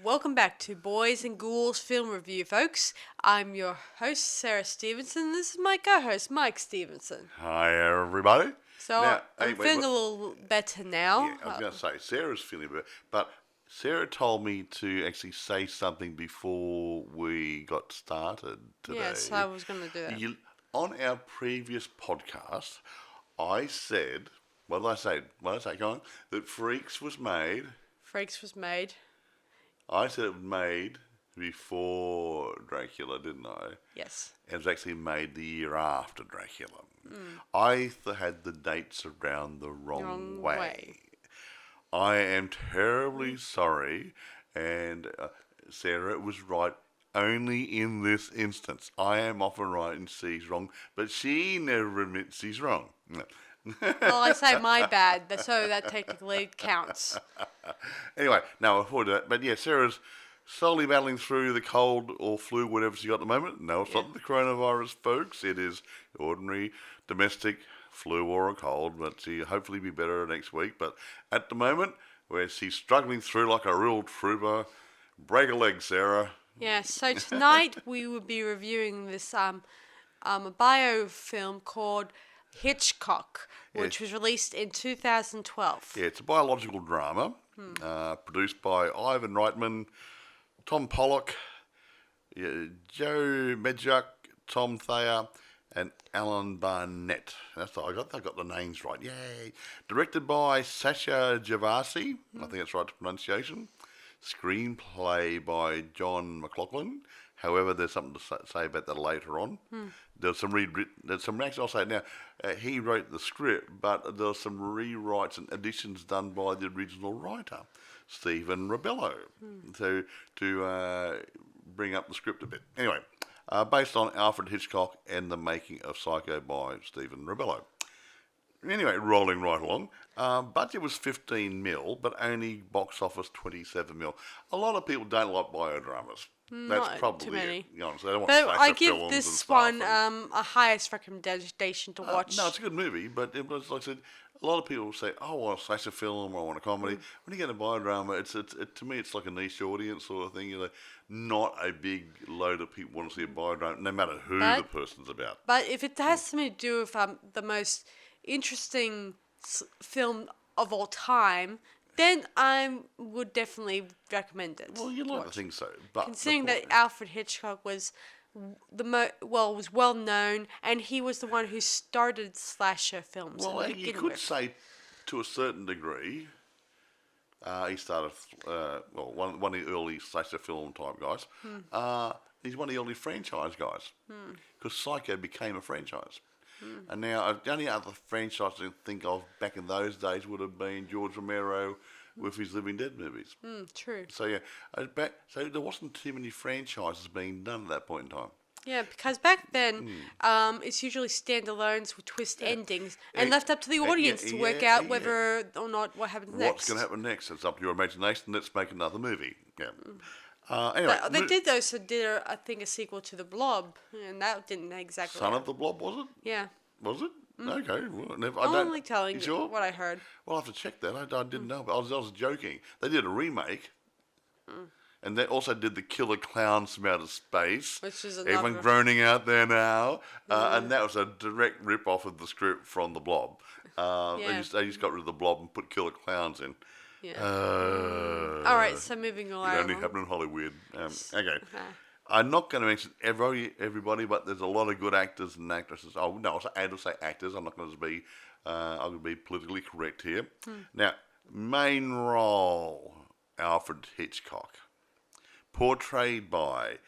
Welcome back to Boys and Ghouls Film Review, folks. I'm your host, Sarah Stephenson. This is my co-host, Mike Stephenson. Hi, everybody. So Now, I'm feeling a little better now. Yeah, I was going to say, Sarah's feeling better, but Sarah told me to actually say something before we got started today. Yes, I was going to do that. On our previous podcast, I said, what did I say? Go on. That Freaks was made. Freaks was made. I said it was made before Dracula, didn't I? Yes. It was actually made the year after Dracula. I had the dates around the wrong way. I am terribly sorry, and Sarah was right only in this instance. I am often right and she's wrong, but she never admits she's wrong. No. Well, I say my bad, so that technically counts. Anyway, now before that, but yeah, Sarah's slowly battling through the cold or flu, whatever she got at the moment. No, it's not the coronavirus, folks. It is ordinary domestic flu or a cold, but she'll hopefully be better next week. But at the moment, where she's struggling through like a real trooper, break a leg, Sarah. Yeah, so tonight we will be reviewing this a biofilm called Hitchcock, which was released in 2012. Yeah, it's a biological drama produced by Ivan Reitman, Tom Pollock, Joe Medjuck, Tom Thayer, and Alan Barnett. That's all I got the names right. Yay! Directed by Sasha Gervasi. I think that's right pronunciation. Screenplay by John McLaughlin. However, there's something to say about that later on. There's some actually, I'll say it now. He wrote the script, but there's some rewrites and additions done by the original writer, Stephen Rebello, to bring up the script a bit. Anyway, based on Alfred Hitchcock and the making of Psycho by Stephen Rebello. Anyway, rolling right along. Budget was 15 mil, but only box office 27 mil. A lot of people don't like biodramas. That's Not probably too many. it. You know, so they don't want But slasher I give films this and stuff one and- a highest recommendation to watch. No, it's a good movie, but it was, like I said, a lot of people say, "Oh, I want a slasher film or I want a comedy." When you get a biodrama, to me, it's like a niche audience sort of thing. You know, not a big load of people want to see a biodrama, no matter who the person's about. But if it has something to do with the most interesting film of all time, then I would definitely recommend it. Well, you'd like to think so, but considering that Alfred Hitchcock was was well known, and he was the one who started slasher films. Well, you could say, to a certain degree, he started. One of the early slasher film type guys. He's one of the early franchise guys because Psycho became a franchise. And now, the only other franchise I can think of back in those days would have been George Romero with his Living Dead movies. True. So yeah, so there wasn't too many franchises being done at that point in time. Yeah, because back then, it's usually standalones with twist endings and left up to the audience to work out whether or not what happens next. What's going to happen next? It's up to your imagination. Let's make another movie. Yeah. Anyway, they also did, I think, a sequel to The Blob, and that didn't exactly. Son of the Blob, was it? Yeah. Was it? Okay. Well, I'm only telling you sure? what I heard. Well, I have to check that. I didn't know. But I was joking. They did a remake. And they also did the Killer Clowns from Outer Space. Which is another... Everyone groaning out there now. And that was a direct rip-off of the script from The Blob. They just got rid of The Blob and put Killer Clowns in. Yeah. All right, so moving along. It only happened in Hollywood. Okay. I'm not going to mention everybody, but there's a lot of good actors and actresses. Oh no, I'll say actors. I'm not going to be. I'm going to be politically correct here. Now, main role Alfred Hitchcock, portrayed by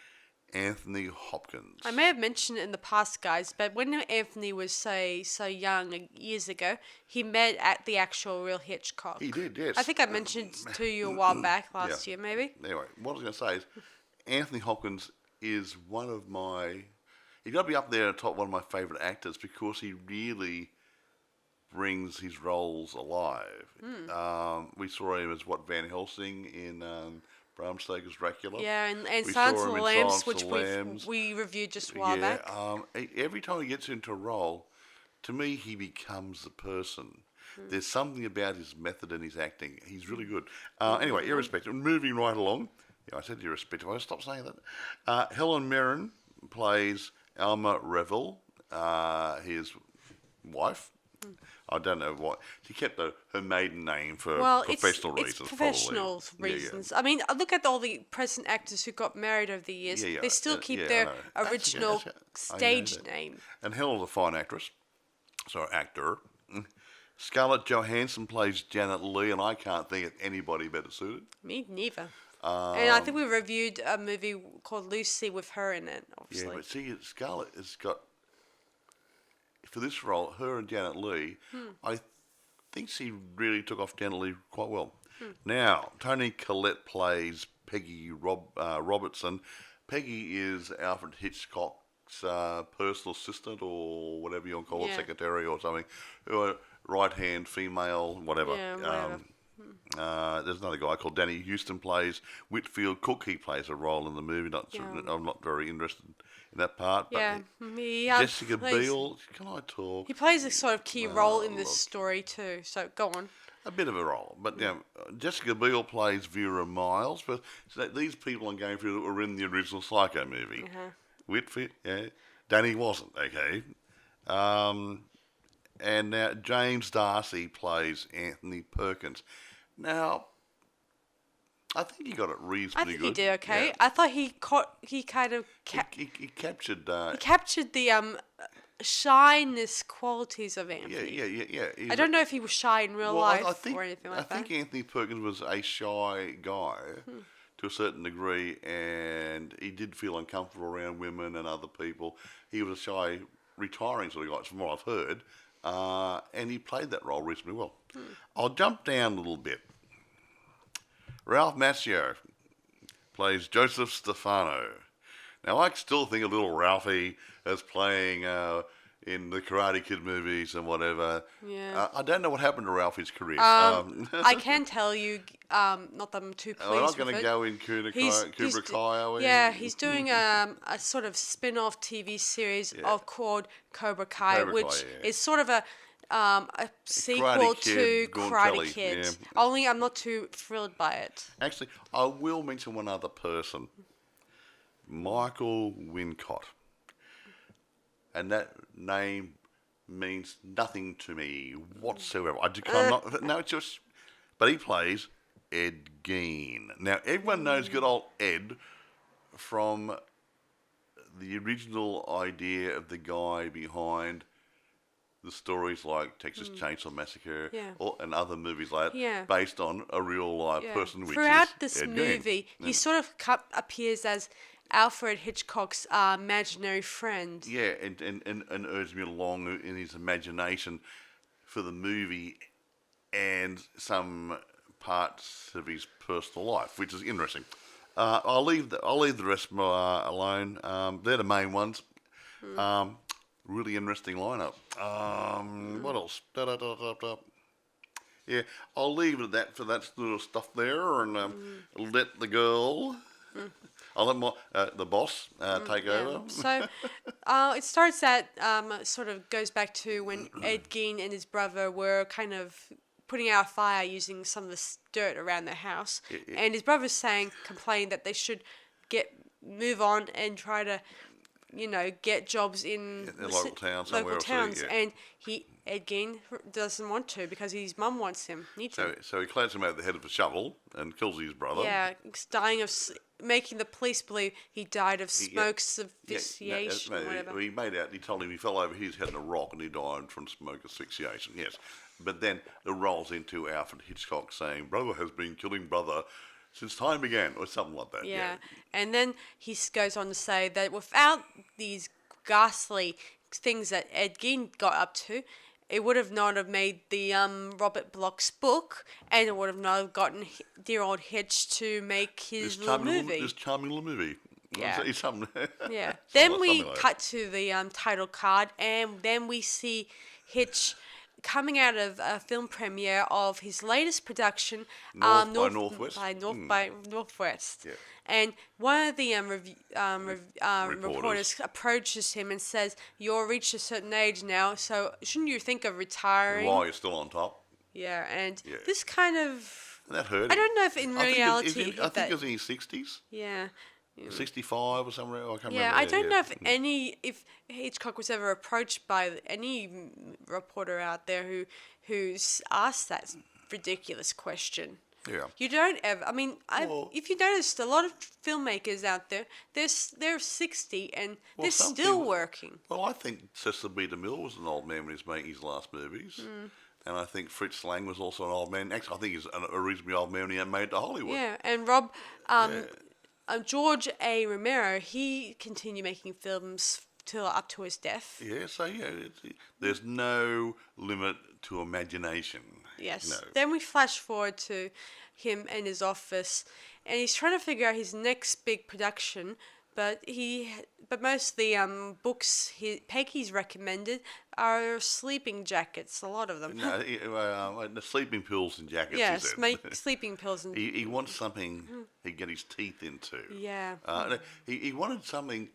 Anthony Hopkins. I may have mentioned it in the past, guys, but when Anthony was so young years ago, he met at the actual real Hitchcock. He did, yes. I think I mentioned it to you a while back last year, maybe. Anyway, what I was going to say is, Anthony Hopkins is one of my... He's got to be up there at the top, one of my favourite actors, because he really brings his roles alive. We saw him as Van Helsing in Bram Stoker's Dracula. Yeah, and Silence of the Lambs, which we reviewed just a while back. Every time he gets into a role, to me, he becomes the person. There's something about his method and his acting. He's really good. Anyway, irrespective, moving right along, Yeah, I said irrespective. I stop saying that. Helen Mirren plays Alma Revel, his wife. I don't know what she kept her maiden name for Well, professional it's reasons. professional Probably. reasons. I mean, look at all the present actors who got married over the years. Yeah, yeah, They still keep I their know. original I know stage that. name. And Helen's a fine actress, so actor. Scarlett Johansson plays Janet Leigh, and I can't think of anybody better suited. Me neither. And I think we reviewed a movie called Lucy with her in it, Yeah, obviously. but see, Scarlett has got, for this role, her and Janet Leigh, I think she really took off Janet Leigh quite well. Now, Toni Collette plays Peggy Robertson. Peggy is Alfred Hitchcock's personal assistant, or whatever you want to call it, Yeah. secretary or something, right-hand female, whatever. Yeah, whatever. There's another guy called Danny Houston plays Whitfield Cook. He plays a role in the movie. I'm not very interested in that part. But Yeah, Jessica Biel, can I talk? He plays a sort of key role in this look. story too. So go on. A bit of a role, but Jessica Biel plays Vera Miles. But these people I'm going through that were in the original Psycho movie. Whitfield, yeah, Danny wasn't. Okay, and now James Darcy plays Anthony Perkins. Now, I think he got it I reasonably think good. he did okay. Yeah. I thought he kind of He captured. he captured the shyness qualities of Anthony. Yeah. I don't know if he was shy in real life or anything like that. I think Anthony Perkins was a shy guy to a certain degree, and he did feel uncomfortable around women and other people. He was a shy, retiring sort of guy, from what I've heard, and he played that role reasonably well. I'll jump down a little bit. Ralph Macchio plays Joseph Stefano. Now, I still think of little Ralphie as playing in the Karate Kid movies and whatever. Yeah. I don't know what happened to Ralphie's career. I can tell you, not that I'm too pleased We're not with going to it. go in Cobra Kai, are we? Yeah, he's doing a sort of spin-off TV series called Cobra Kai, Cobra Kai, which yeah. is sort of a sequel to Kid, Gaunt Karate Kelly, Kid. yeah. Only I'm not too thrilled by it. Actually, I will mention one other person. Michael Wincott. And that name means nothing to me whatsoever. But he plays Ed Gein. Now, everyone knows good old Ed from the original idea of the guy behind the stories like Texas Chainsaw Massacre and other movies like that, based on a real live person, which Throughout is this Ed movie, Gein. he sort of appears as Alfred Hitchcock's imaginary friend. Yeah, and urged me along in his imagination for the movie and some parts of his personal life, which is interesting. I'll leave the rest alone. They're the main ones. Really interesting lineup. What else? Yeah, I'll leave it at that for that sort of stuff there, and let the girl. I'll let the boss take over. So it starts at sort of goes back to when Ed Gein and his brother were kind of putting out a fire using some of the dirt around their house, and his brother's complaining that they should move on and try to, get jobs in the local town somewhere. Local towns, and Ed Gein doesn't want to because his mum wants him. So he clads him out the head of a shovel and kills his brother. Yeah, he's dying of making the police believe he died of smoke asphyxiation or whatever. He told him he fell over his head in a rock and he died from smoke asphyxiation. Yes, but then it rolls into Alfred Hitchcock saying, "Brother has been killing brother since time began," or something like that. Yeah. And then he goes on to say that without these ghastly things that Ed Gein got up to, it would have not have made the Robert Bloch's book, and it would have not have gotten dear old Hitch to make his little movie. This charming little movie. Yeah. Yeah. Then we cut to the title card, and then we see Hitch coming out of a film premiere of his latest production, Northwest. by Northwest. Yeah. And one of the reporters approaches him and says, "You're reached a certain age now, so shouldn't you think of retiring?" While you're still on top. Yeah, and this kind of And that hurt him. I don't know if in reality I think it was in his 60s. Yeah. 65 or somewhere. I can't remember. Yeah, I don't know if Hitchcock was ever approached by any reporter out there who's asked that ridiculous question. Yeah. You don't ever. I mean, if you noticed, a lot of filmmakers out there, they're 60 and they're still working. Well, I think Cecil B. DeMille was an old man when he was making his last movies. And I think Fritz Lang was also an old man. Actually, I think he's a reasonably old man when he made it to Hollywood. Yeah, and George A. Romero, he continued making films till up to his death. Yeah, so there's no limit to imagination. Yes. No. Then we flash forward to him in his office, and he's trying to figure out his next big production. But most of the books Peggy's recommended are sleeping jackets. A lot of them. No, the sleeping pills and jackets. Yes, sleeping pills and. He wants something he can get his teeth into. Yeah. He wanted something.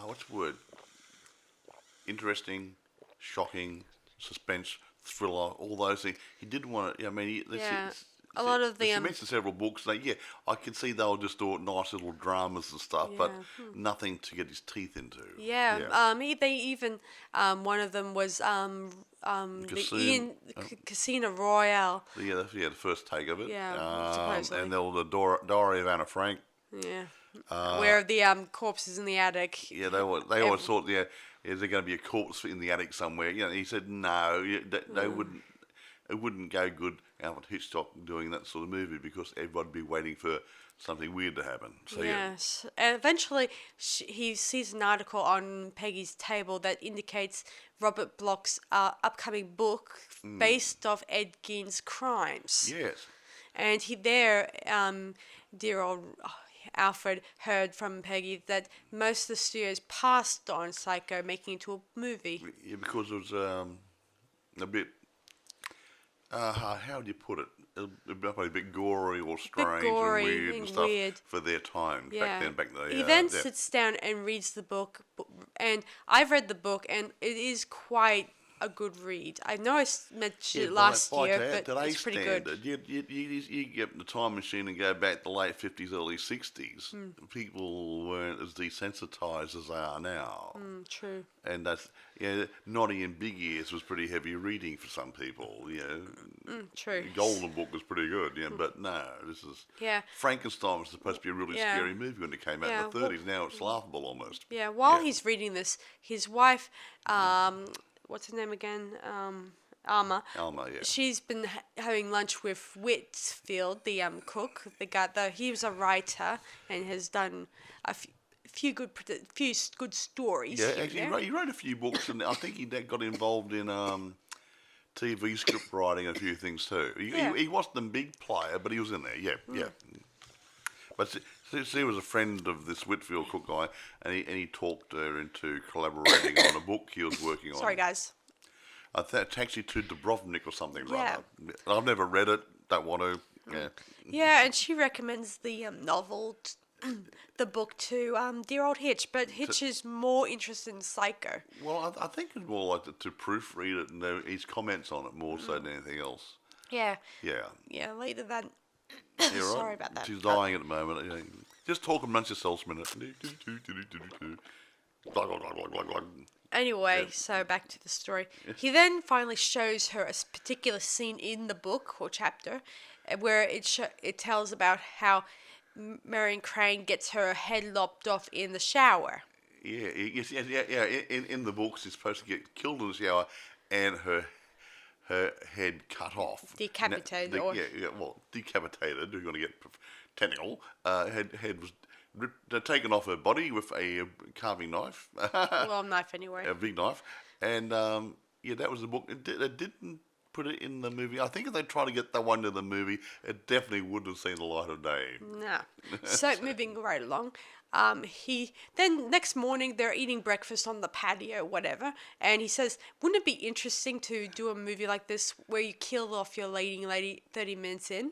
What's the word? Interesting, shocking, suspense, thriller, all those things. He didn't want it. I mean, a lot of the she mentioned several books. I could see they were just all nice little dramas and stuff, but nothing to get his teeth into. Yeah. They even one of them was Casino Royale. The first take of it. Yeah, supposedly. And there was the Diary of Anna Frank. Yeah. Where the corpse is in the attic. Yeah, they always thought, is there going to be a corpse in the attic somewhere? He said no, they wouldn't. It wouldn't go good, Alfred Hitchcock doing that sort of movie, because everybody would be waiting for something weird to happen. So, yes. And eventually he sees an article on Peggy's table that indicates Robert Bloch's upcoming book based off Ed Gein's crimes. Yes. And dear old Alfred heard from Peggy that most of the studios passed on Psycho, making it into a movie. Yeah, because it was a bit... how do you put it? Probably a bit gory or strange and weird and stuff for their time back then. He then sits down and reads the book, and I've read the book, and it is quite a good read. I know I mentioned it last year, but it's pretty good. You get the time machine and go back to the late 50s, early 60s. People weren't as desensitized as they are now. True. And that's, Noddy and Big Ears was pretty heavy reading for some people. True. The Golden Book was pretty good, but no, this is... Yeah. Frankenstein was supposed to be a really scary movie when it came out in the 30s. Now it's laughable almost. Yeah, while he's reading this, his wife... what's her name again? Alma. Alma, yeah. She's been having lunch with Whitfield, the cook. The guy, he was a writer and has done a few good stories. Yeah, actually, he wrote a few books, and I think he got involved in TV script writing and a few things too. He wasn't a big player, but he was in there. Yeah. But she was a friend of this Whitfield cook guy, and he talked her into collaborating on a book he was working on. Sorry, guys. Taxi to Dubrovnik or something, rather. I've never read it, don't want to. Yeah. Yeah, and she recommends the novel, the book to dear old Hitch, but Hitch is more interested in Psycho. Well, I think it's more like to proofread it and know his comments on it more so than anything else. Yeah. Yeah. Yeah, later that... You're right. Sorry about that. She's dying at the moment. Just talk amongst yourselves a minute. Anyway, so back to the story. He then finally shows her a particular scene in the book or chapter where it tells about how Marion Crane gets her head lopped off in the shower. Yeah. In the books, she's supposed to get killed in the shower and her head cut off. Decapitated. Decapitated. We're going to get technical. Head was taken off her body with a carving knife. Well, knife anyway. A big knife. And, that was the book. It didn't put it in the movie. I think if they tried to get that one to the movie, it definitely wouldn't have seen the light of day. No. So, moving right along. Next morning they're eating breakfast on the patio, whatever, and he says, wouldn't it be interesting to do a movie like this where you kill off your leading lady 30 minutes in?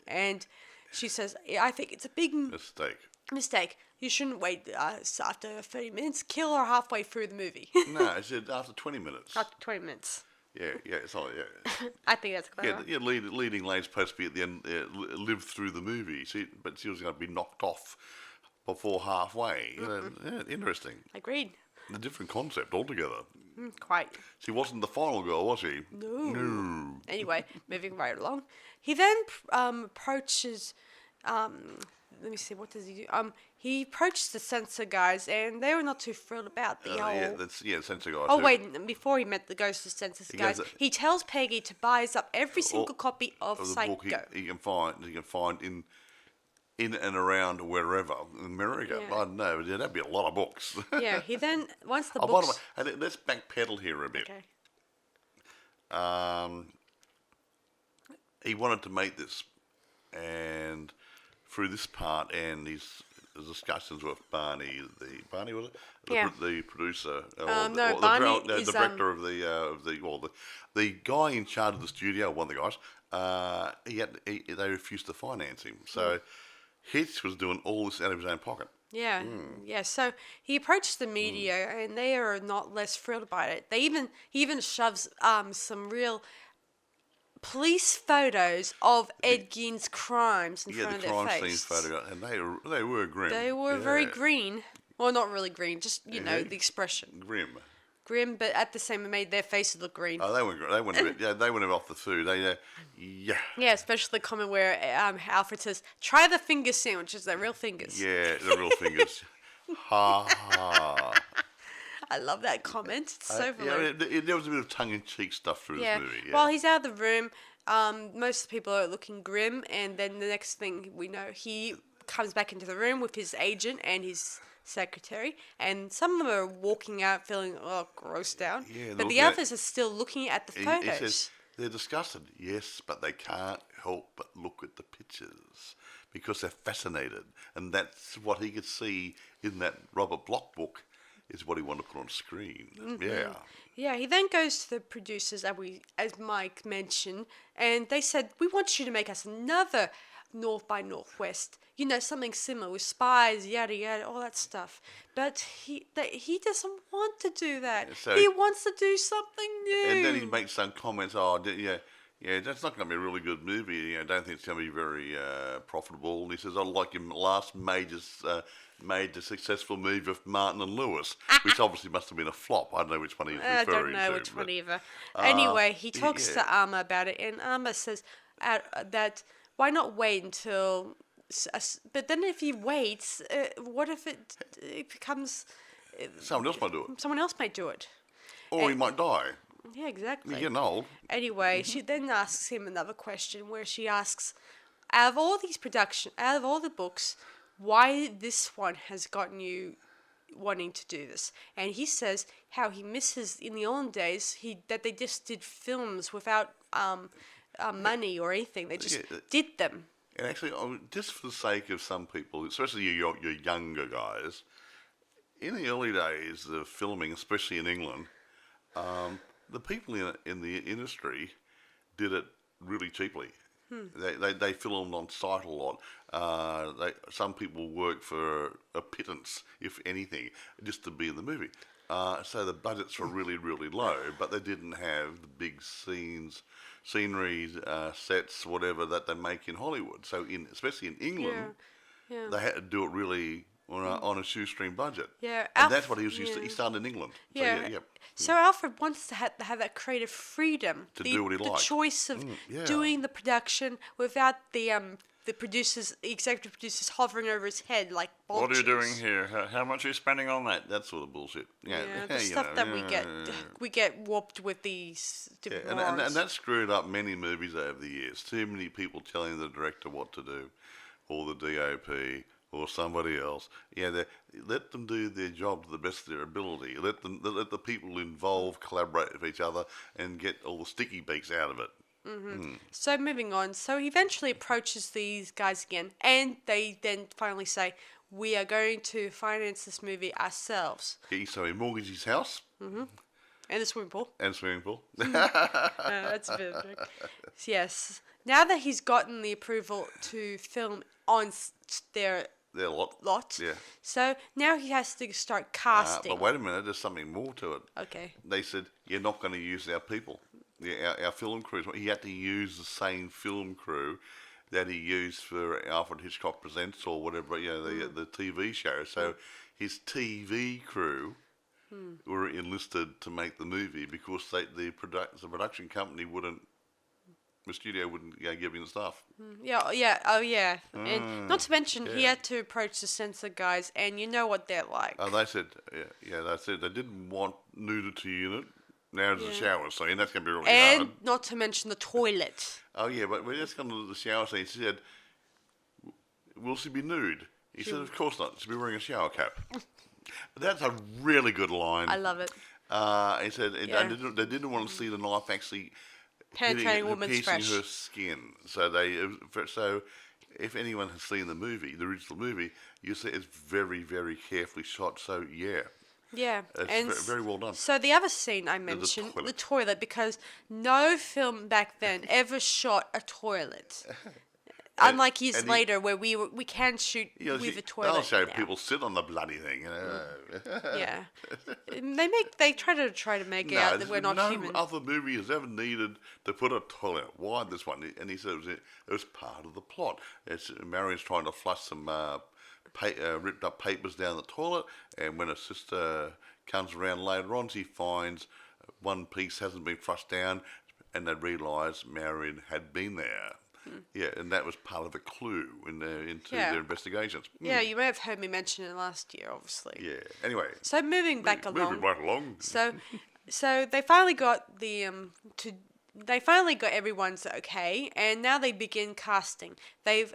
And she says, I think it's a big mistake. You shouldn't wait after 30 minutes. Kill her halfway through the movie. No, I said after 20 minutes. After 20 minutes. Yeah. It's not. Yeah. I think that's clever. Yeah. Leading lady's supposed to be at the end, live through the movie. But she was going to be knocked off before halfway. Interesting. Agreed. A different concept altogether. Quite. She wasn't the final girl, was she? No. Anyway, moving right along. He then approaches. Let me see. What does he do? He approached the censor guys, and they were not too thrilled about the whole. Censor guys. Oh wait! Before he met the ghost of censor guys, he tells Peggy to buy us up every single copy of the Psycho. book he can find in and around wherever in America. Yeah. I don't know. That'd be a lot of books. Yeah. He then once the By the books. way, let's backpedal here a bit. Okay. He wanted to make this, and through this part and his discussions with Barney was it? The producer. Barney is the director of the guy in charge of the studio. One of the guys. They refused to finance him, so Hitch was doing all this out of his own pocket. Yeah, yeah. So he approached the media, and they are not less thrilled about it. He even shoves some real police photos of Ed Gein's crimes in front of their face. Yeah, the crime scene photograph, and they were grim. They were very green. Well, not really green, just the expression. Grim, but at the same, it made their faces look green. Oh, they went. They went off the food. Yeah, especially the comment where Alfred says, "Try the finger sandwiches. They're real fingers." Yeah, the real fingers. Ha ha. I love that comment. It's so funny. There was a bit of tongue-in-cheek stuff through this movie. Yeah. While he's out of the room, most of the people are looking grim, and then the next thing we know, he comes back into the room with his agent and his secretary, and some of them are walking out feeling grossed out. Yeah, but the others are still looking at the photos. He says they're disgusted, yes, but they can't help but look at the pictures because they're fascinated, and that's what he could see in that Robert Bloch book. Is what he wanted to put on screen. Mm-hmm. Yeah. Yeah, he then goes to the producers, as Mike mentioned, and they said, "We want you to make us another North by Northwest. Something similar with spies, yada yada, all that stuff." But he doesn't want to do that. So he wants to do something new. And then he makes some comments. That's not going to be a really good movie. I don't think it's going to be very profitable. And he says, "I like your last major successful movie with Martin and Lewis," which obviously must have been a flop. I don't know which one he's referring to. I don't know which one either. Anyway, he talks to Alma about it, and Alma says that why not wait until... But then if he waits, what if it becomes... Someone else might do it. Someone else might do it. Or he might die. Yeah, exactly. You're getting old. Anyway, she then asks him another question where she asks, out of all the books, why this one has gotten you wanting to do this? And he says how he misses in the old days that they just did films without money or anything. They just did them. And actually, just for the sake of some people, especially your younger guys, in the early days of filming, especially in England, the people in the industry did it really cheaply. They filmed on site a lot. Some people work for a pittance, if anything, just to be in the movie. So the budgets were really, really low, but they didn't have the big scenery, sets, whatever that they make in Hollywood. So especially in England, they had to do it really on a shoestring budget. Yeah, and that's what he was used to. He started in England. So Alfred wants to have that creative freedom to do what he likes. The choice of doing the production without the executive producers hovering over his head like vultures. What are you doing here? How much are you spending on that? That sort of bullshit. The stuff that we get warped with these different and that screwed up many movies over the years. Too many people telling the director what to do, or the DOP, or somebody else. Let them do their job to the best of their ability. Let the people involved collaborate with each other and get all the sticky beaks out of it. Mm-hmm. So moving on. So he eventually approaches these guys again, and they then finally say, "We are going to finance this movie ourselves." So he mortgaged his house. Mm-hmm. And the swimming pool. That's a bit big. Yes. Now that he's gotten the approval to film on their lot. Yeah. So now he has to start casting. But wait a minute, there's something more to it. Okay. They said, "You're not going to use our people." Yeah, our film crew. He had to use the same film crew that he used for Alfred Hitchcock Presents or whatever, the TV show. So his TV crew were enlisted to make the movie because the production company wouldn't, the studio wouldn't give him the stuff. And not to mention, he had to approach the censor guys, and you know what they're like. Oh, they said, they said they didn't want nudity in it. Now there's a shower scene, that's going to be really hard. And not to mention the toilet. Oh, yeah, but when it's come to the shower scene, he said, will she be nude? He said, of course not. She'll be wearing a shower cap. That's a really good line. I love it. He said they didn't want to see the knife actually penetrating a woman's piercing flesh. her skin. So if anyone has seen the movie, the original movie, you see it's very, very carefully shot. So, yeah. Yeah, it's very well done. So the other scene I mentioned, the toilet, because no film back then ever shot a toilet. Unlike years later, where we can shoot with a toilet. They'll show now. people sit on the bloody thing. Yeah, they try to make it out that we're not human. No other movie has ever needed to put a toilet. Why this one? And he said it was part of the plot. Marion's trying to flush some ripped up papers down the toilet, and when her sister comes around later on, she finds one piece hasn't been flushed down, and they realise Marion had been there. Yeah, and that was part of the clue into their investigations. Yeah, you may have heard me mention it last year, obviously. Yeah. Anyway. So moving right along. So they finally got they finally got everyone's okay, and now they begin casting. They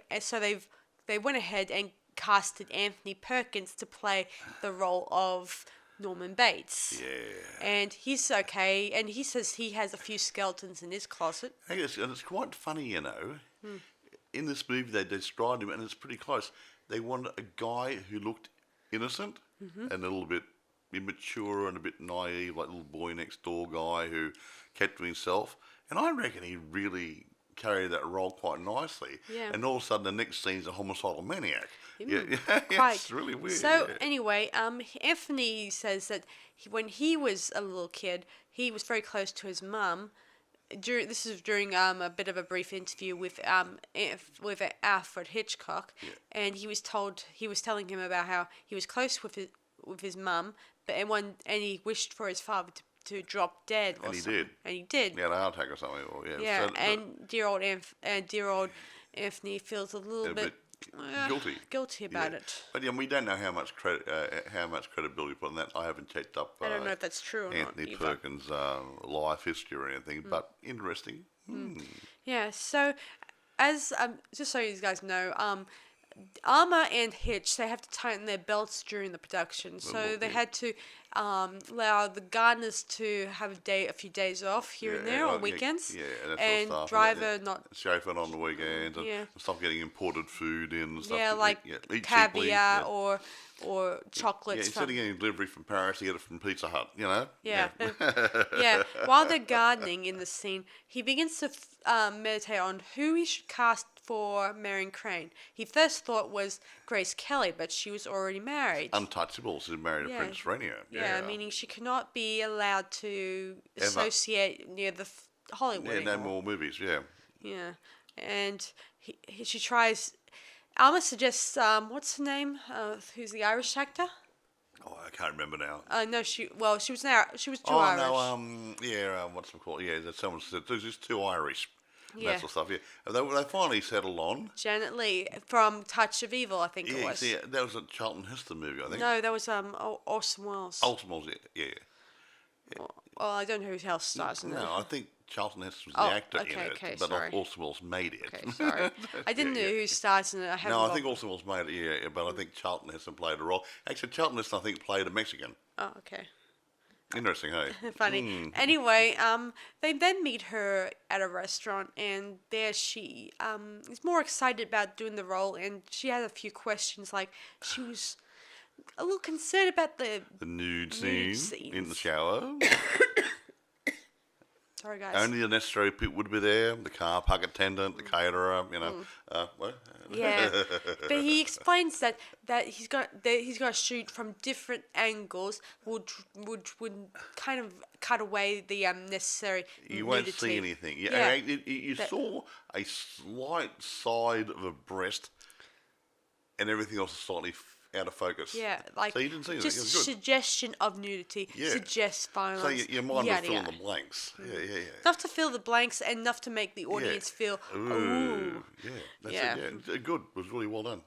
went ahead and casted Anthony Perkins to play the role of Norman Bates. Yeah. And he's okay, and he says he has a few skeletons in his closet. And it's quite funny, In this movie, they described him, and it's pretty close. They wanted a guy who looked innocent and a little bit immature and a bit naive, like little boy next door guy who kept to himself. And I reckon he really carried that role quite nicely. Yeah. And all of a sudden, the next scene's a homicidal maniac. It's really weird. So anyway, Anthony says that when he was a little kid, he was very close to his mum. This is during a bit of a brief interview with Alfred Hitchcock, and he was telling him about how he was close with his mum, and he wished for his father to drop dead. And he did. And he did. He had a heart attack or something. Yeah, and dear old Anthony feels a little bit guilty about it. But we don't know how much credibility put on that. I haven't checked up. I don't know if that's true or Anthony not. Perkins' life history or anything, but interesting. Yeah. So, as just so you guys know, Alma and Hitch, they have to tighten their belts during the production, so they had to allow the gardeners to have a few days off here and there on weekends, and driver not chauffeuring on the weekends, and stop getting imported food in and stuff. Yeah, like caviar or chocolates. Yeah, instead of getting delivery from Paris, you get it from Pizza Hut. Yeah. Yeah. While they're gardening in the scene, he begins to meditate on who he should cast for Marion Crane. He first thought was Grace Kelly, but she was already married. Untouchable. She's married to Princess Rainier. Yeah, meaning she cannot be allowed to associate near the Hollywood anymore. No more movies, Yeah, and she tries... Alma suggests, what's her name? Who's the Irish actor? Oh, I can't remember now. No, she was too Irish. What's it called? Yeah, someone said there's just too Irish. That sort of stuff, And they finally settled on Janet Leigh from Touch of Evil, I think it was. Yeah, that was a Charlton Heston movie, I think. No, that was Orson Welles. Orson Welles, yeah. Well, I don't know who else stars in it. No, I think Charlton Heston was the actor in it, but sorry. Orson Welles made it. Okay, sorry. I didn't know who stars in it. I think Orson Welles made it, but I think Charlton Heston played a role. Actually, Charlton Heston, I think, played a Mexican. Oh, okay. Interesting, hey? Funny. Anyway, they then meet her at a restaurant, and there she is more excited about doing the role, and she had a few questions, like she was a little concerned about the nude scene in the shower. Sorry, guys. Only the necessary people would be there. The car park attendant, the caterer, you know. What? Yeah, but he explains that he's got to shoot from different angles, which would kind of cut away the necessary You nudity. won't see anything. Yeah. You saw a slight side of a breast, and everything else is slightly out of focus. Yeah, like so you didn't see anything. It was just good. suggestion of nudity, Yeah. suggests violence. So your mind was yada, filling yada. the blanks. Yeah. Enough to fill the blanks and enough to make the audience feel, ooh. Yeah, that's Yeah. it. Yeah, good. It was really well done.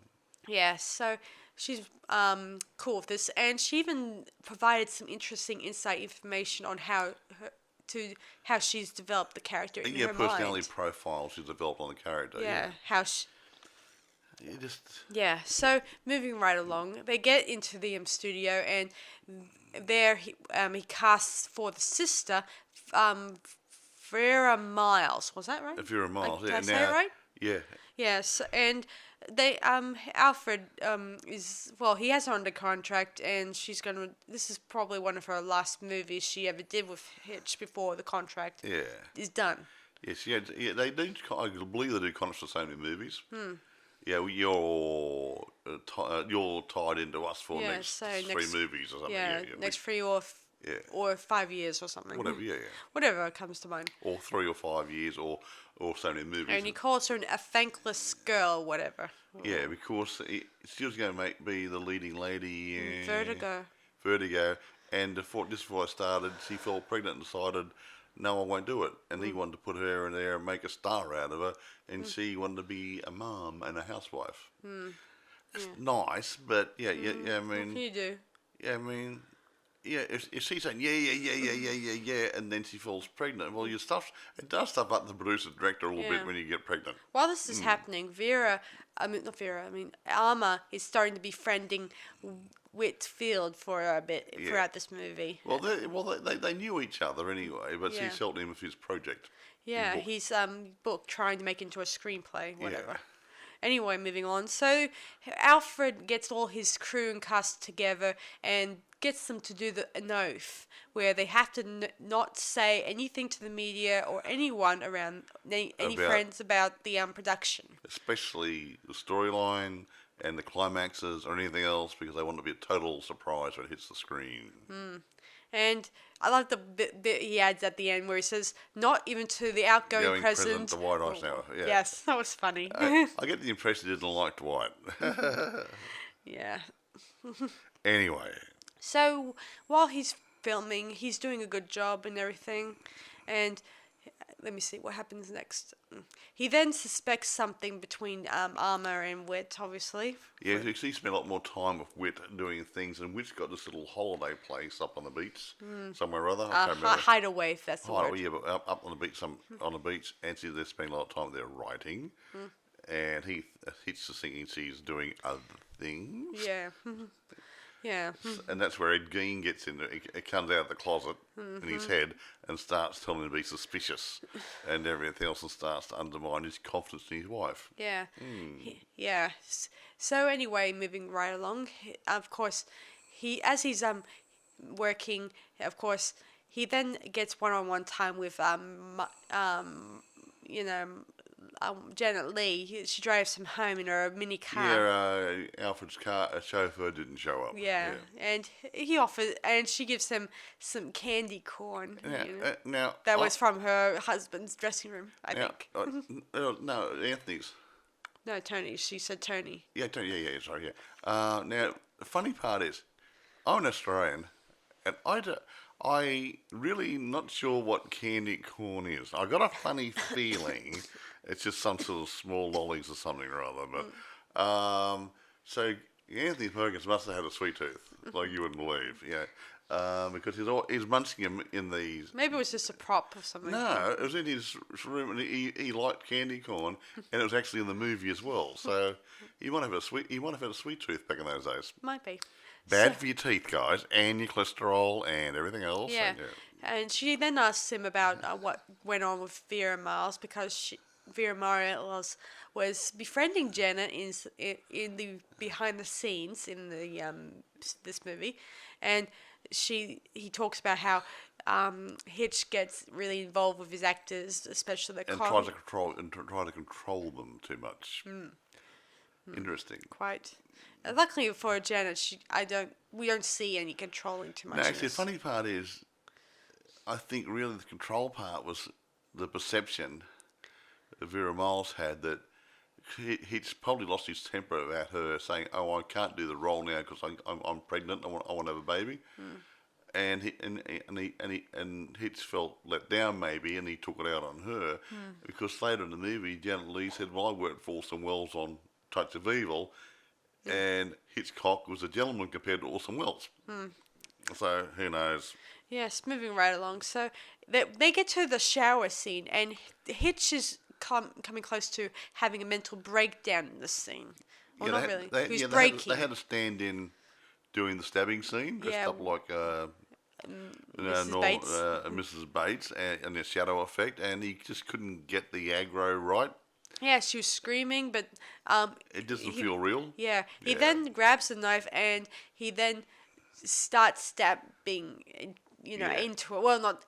Yeah, so she's cool with this, and she even provided some interesting insight information on how she's developed the character in her Personality mind. profile she's developed on the character. Yeah, how she. You just Yeah, so moving right along, they get into the studio, and there he casts for the sister, Vera Miles. Was that right? if you're a Miles, Did yeah. I say it right? Yeah. Yes, and they Alfred he has her under contract, and this is probably one of her last movies she ever did with Hitch before the contract Yeah. is done. Yes, they do. I believe they do contracts for so many movies. Yeah, well, you're tied into us for next three movies or something. Yeah, next 3 or 5 years or something. Whatever, yeah. Whatever comes to mind. Or 3 or 5 years, or so many movies. And he calls her a thankless girl, whatever. Yeah, because she was going to be the leading lady in Vertigo. And just before I started, she fell pregnant and decided, no, I won't do it. And he wanted to put her in there and make a star out of her, and she wanted to be a mum and a housewife. It's nice, but I mean, What can you do? yeah, I mean, yeah, if she's saying yeah, and then she falls pregnant, well, it does stuff up the producer director a little bit when you get pregnant. While this is happening, Alma is starting to befriending Whitfield for a bit throughout this movie. Well, they knew each other anyway, but she's helping him with his project. Yeah, he's book trying to make into a screenplay, whatever. Yeah. Anyway, moving on. So Alfred gets all his crew and cast together and gets them to do an oath where they have to not say anything to the media or anyone around, any friends about the production. Especially the storyline and the climaxes or anything else, because they want it to be a total surprise when it hits the screen. And I like the bit he adds at the end where he says, not even to the outgoing president. The White House now. Yeah. Yes, that was funny. I get the impression he didn't like Dwight. Yeah. Anyway. So while he's filming, he's doing a good job and everything. And let me see what happens next. He then suspects something between Alma and Whit, obviously. Yeah, he spent a lot more time with Whit doing things, and Whit's got this little holiday place up on the beach somewhere or other. I can't remember. Hideaway, if that's the word. Yeah, but up on the beach, on the beach, and they're spending a lot of time there writing. And Hitch is thinking she's doing other things. Yeah. Yeah. And that's where Ed Gein gets in. It comes out of the closet in his head and starts telling him to be suspicious and everything else, and starts to undermine his confidence in his wife. Yeah. Yeah. So anyway, moving right along, of course, as he's working, of course, he then gets one-on-one time with Janet Leigh. She drives him home in her mini car. Yeah, Alfred's chauffeur didn't show up. Yeah, and he offers, and she gives him some candy corn. Now that was from her husband's dressing room, I think. No, Anthony's. No, Tony. She said Tony. Yeah, Tony. Yeah. Sorry. Yeah. Now the funny part is, I'm an Australian, and I really not sure what candy corn is. I got a funny feeling it's just some sort of small lollies or something or other. But so Anthony Perkins must have had a sweet tooth, like you wouldn't believe. Yeah, because he's munching them in these. Maybe it was just a prop or something. No, it was in his room, and he liked candy corn, and it was actually in the movie as well. So he might have had a sweet tooth back in those days. Might be. Bad for your teeth, guys, and your cholesterol and everything else. Yeah. And she then asks him about what went on with Vera Miles, because Vera Miles was befriending Janet in the behind the scenes in the this movie, and he talks about how Hitch gets really involved with his actors, especially the and tries to control them too much. Interesting. quite. Luckily for Janet, we don't see any controlling too much. No, in actually, the this. funny part is, I think really the control part was the perception that Vera Miles had that he's probably lost his temper about her saying, "Oh, I can't do the role now because I'm pregnant. I want to have a baby." And Hitch felt let down maybe, and he took it out on her because later in the movie, Janet Leigh said, "Well, I worked for Orson Welles on Touch of Evil," and Hitchcock was a gentleman compared to Orson Welles. So who knows? Yes, moving right along. So they get to the shower scene, and Hitch is coming close to having a mental breakdown in this scene. Well, not really. He's breaking. They had to stand in doing the stabbing scene, dressed up like Mrs. Bates. Mrs. Bates and the shadow effect, and he just couldn't get the aggro right. Yeah, she was screaming, but It doesn't feel real. Yeah, he then grabs the knife and he then starts stabbing, into her. Well, not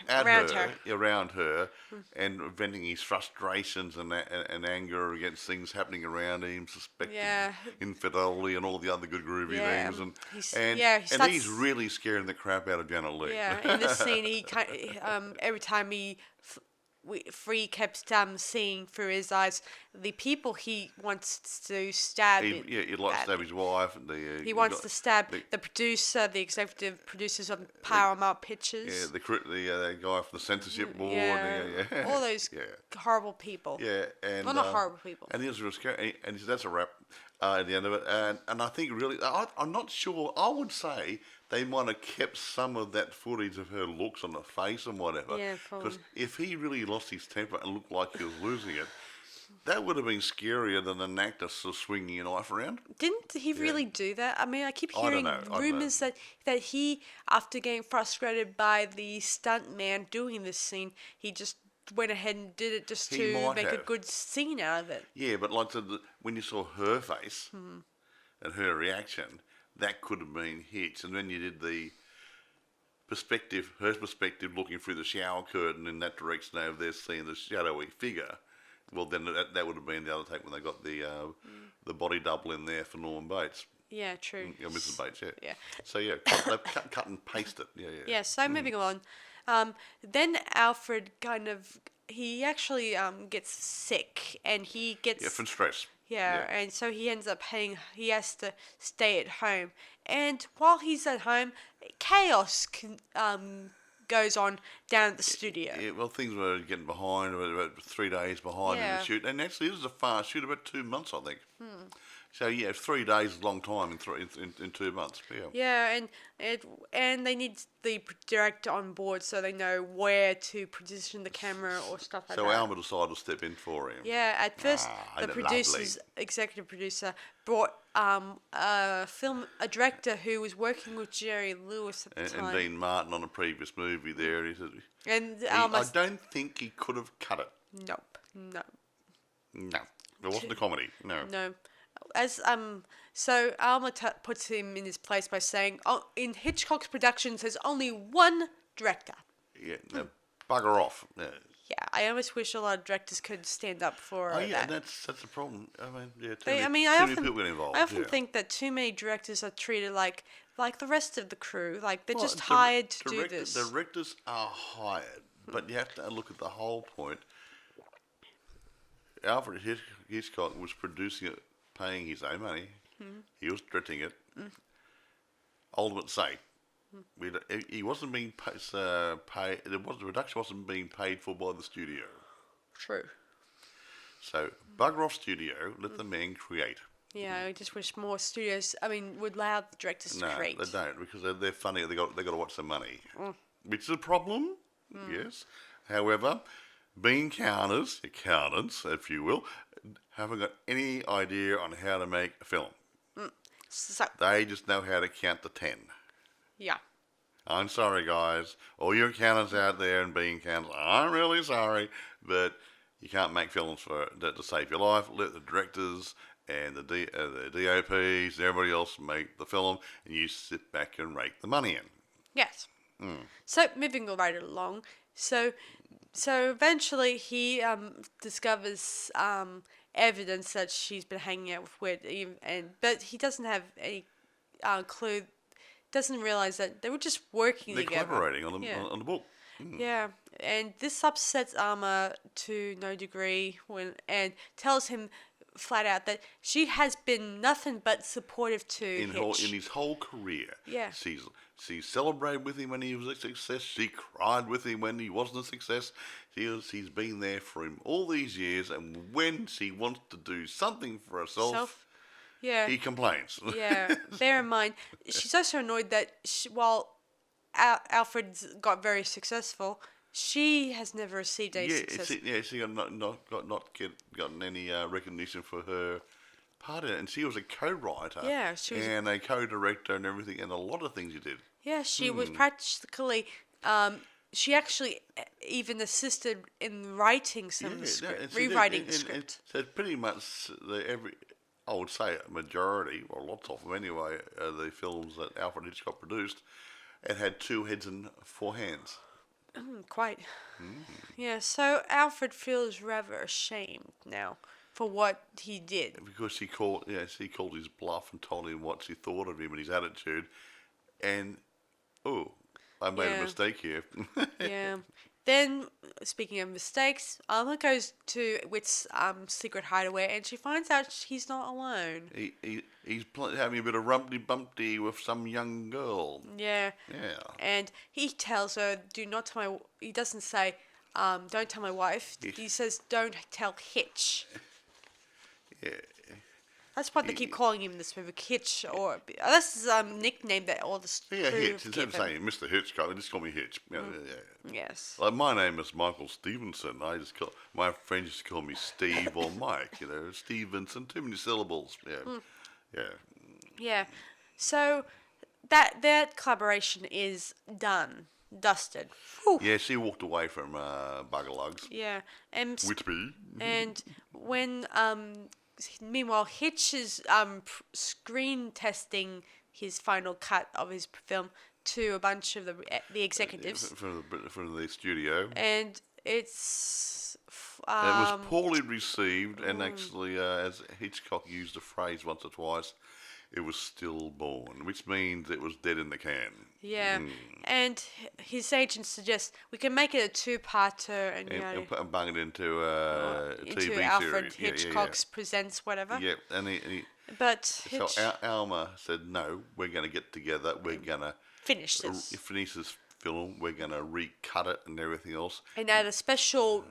around her. Around her, and venting his frustrations and anger against things happening around him, suspecting infidelity and all the other good groovy things, and he's really scaring the crap out of Janet Leigh. Yeah, in this scene, he every time Free kept seeing through his eyes the people he wants to stab. He'd like to stab his wife. He wants to stab the producer, the executive producers of Paramount Pictures. Yeah, the guy from the censorship board. All those horrible people. Yeah, and not horrible people. And he was real scary. And he said, that's a wrap at the end of it. And I think really, I'm not sure. I would say they might have kept some of that footage of her looks on her face and whatever. Yeah, probably. Because if he really lost his temper and looked like he was losing it, that would have been scarier than an actor sort of swinging a knife around. Didn't he really do that? I mean, I keep hearing rumours that he, after getting frustrated by the stuntman doing this scene, he just went ahead and did it just to make a good scene out of it. Yeah, but like when you saw her face and her reaction, that could have been Hitch. And then you did the her perspective looking through the shower curtain in that direction over there, seeing the shadowy figure. Well, then that would have been the other take when they got the body double in there for Norman Bates. Yeah, true. Mrs. Bates, yeah. Yeah. So, yeah, they cut and paste it. Yeah. Yeah, so moving on. Then Alfred he actually gets sick, and he gets... Yeah, from stress. Yeah, and so he ends up he has to stay at home. And while he's at home, chaos goes on down at the studio. Yeah, well, things were getting behind, about 3 days behind in the shoot. And actually, it was a fast shoot, about 2 months, I think. So, yeah, 3 days is a long time in 2 months. Yeah, and they need the director on board so they know where to position the camera or stuff like that. So Alma decided to step in for him. Yeah, at first executive producer brought a director who was working with Jerry Lewis at the time. And Dean Martin on a previous movie there. He said, I don't think he could have cut it. Nope. No. It wasn't a comedy. No. So Alma puts him in his place by saying, in Hitchcock's productions, there's only one director. Yeah, bugger off. Yeah. Yeah, I almost wish a lot of directors could stand up for that. Yeah, that's the problem. I mean, yeah, too many people get involved. I often think that too many directors are treated like the rest of the crew. Like they're just hired to do this. Directors are hired, but you have to look at the whole point. Alfred Hitchcock was producing it, paying his own money. He was directing it. Ultimate say, he wasn't being paid. The production wasn't being paid for by the studio. True. So bugger off studio. Let the man create. Yeah, I just wish more studios. would allow the directors to create. No, they don't because they're funny. They got to watch the money, which is a problem. Yes. However, being accountants, if you will, haven't got any idea on how to make a film. So, they just know how to count to 10. Yeah. I'm sorry, guys. All your accountants out there and being accountants, I'm really sorry, but you can't make films to save your life. Let the directors and the DOPs and everybody else make the film, and you sit back and rake the money in. Yes. So moving right along. So eventually he discovers evidence that she's been hanging out with but he doesn't have any clue. Doesn't realize that they were just working They're together. collaborating on the book. Yeah, and this upsets Alma to no degree and tells him flat out that she has been nothing but supportive to Hitch. In his whole career. Yeah. She celebrated with him when he was a success. She cried with him when he wasn't a success. She's been there for him all these years, and when she wants to do something for herself, yeah, he complains. Yeah, bear in mind, she's also annoyed that while Alfred's got very successful, she has never received any success. She gotten any recognition for her part in it, and she was a co-writer, Yeah, she was and a co-director and everything, and a lot of things you did. Yeah, she was practically. She actually even assisted in writing some of the script, rewriting the script. So pretty much I would say a majority, or lots of them anyway, the films that Alfred Hitchcock produced, it had 2 heads and 4 hands. Quite. Yeah, so Alfred feels rather ashamed now for what he did. Because she called his bluff and told him what she thought of him and his attitude, and I made a mistake here. Yeah. Then, speaking of mistakes, Alma goes to Whit's secret hideaway, and she finds out he's not alone. He's having a bit of rumpty-bumpty with some young girl. Yeah. Yeah. And he tells her, "Do not tell my." He doesn't say, "Don't tell my wife." He says, "Don't tell Hitch." Yeah. That's what they keep calling him in this movie, Hitch, or that's his nickname that all the crew Hitch. give Instead of him. saying Mr. Hitchcock, they just call me Hitch. Yeah. Yes. Like my name is Michael Stephenson. My friends used to call me Steve or Mike. Stephenson. Too many syllables. Yeah. Yeah. Yeah. So that collaboration is dusted. Whew. Yeah, she walked away from Buggerlugs. Yeah. And Whitby. and when meanwhile Hitch is screen testing his final cut of his film to a bunch of the executives From the studio. and it's It was poorly received, and actually, as Hitchcock used the phrase once or twice, it was stillborn, which means it was dead in the can. yeah, and his agent suggests we can make it a 2-parter And bung it into a into TV Alfred series. Hitchcock's Presents whatever. Yeah, and he But so Hitch Alma said, no, we're going to get together, we're going to finish this finish this film, we're going to recut it and everything else. and add a special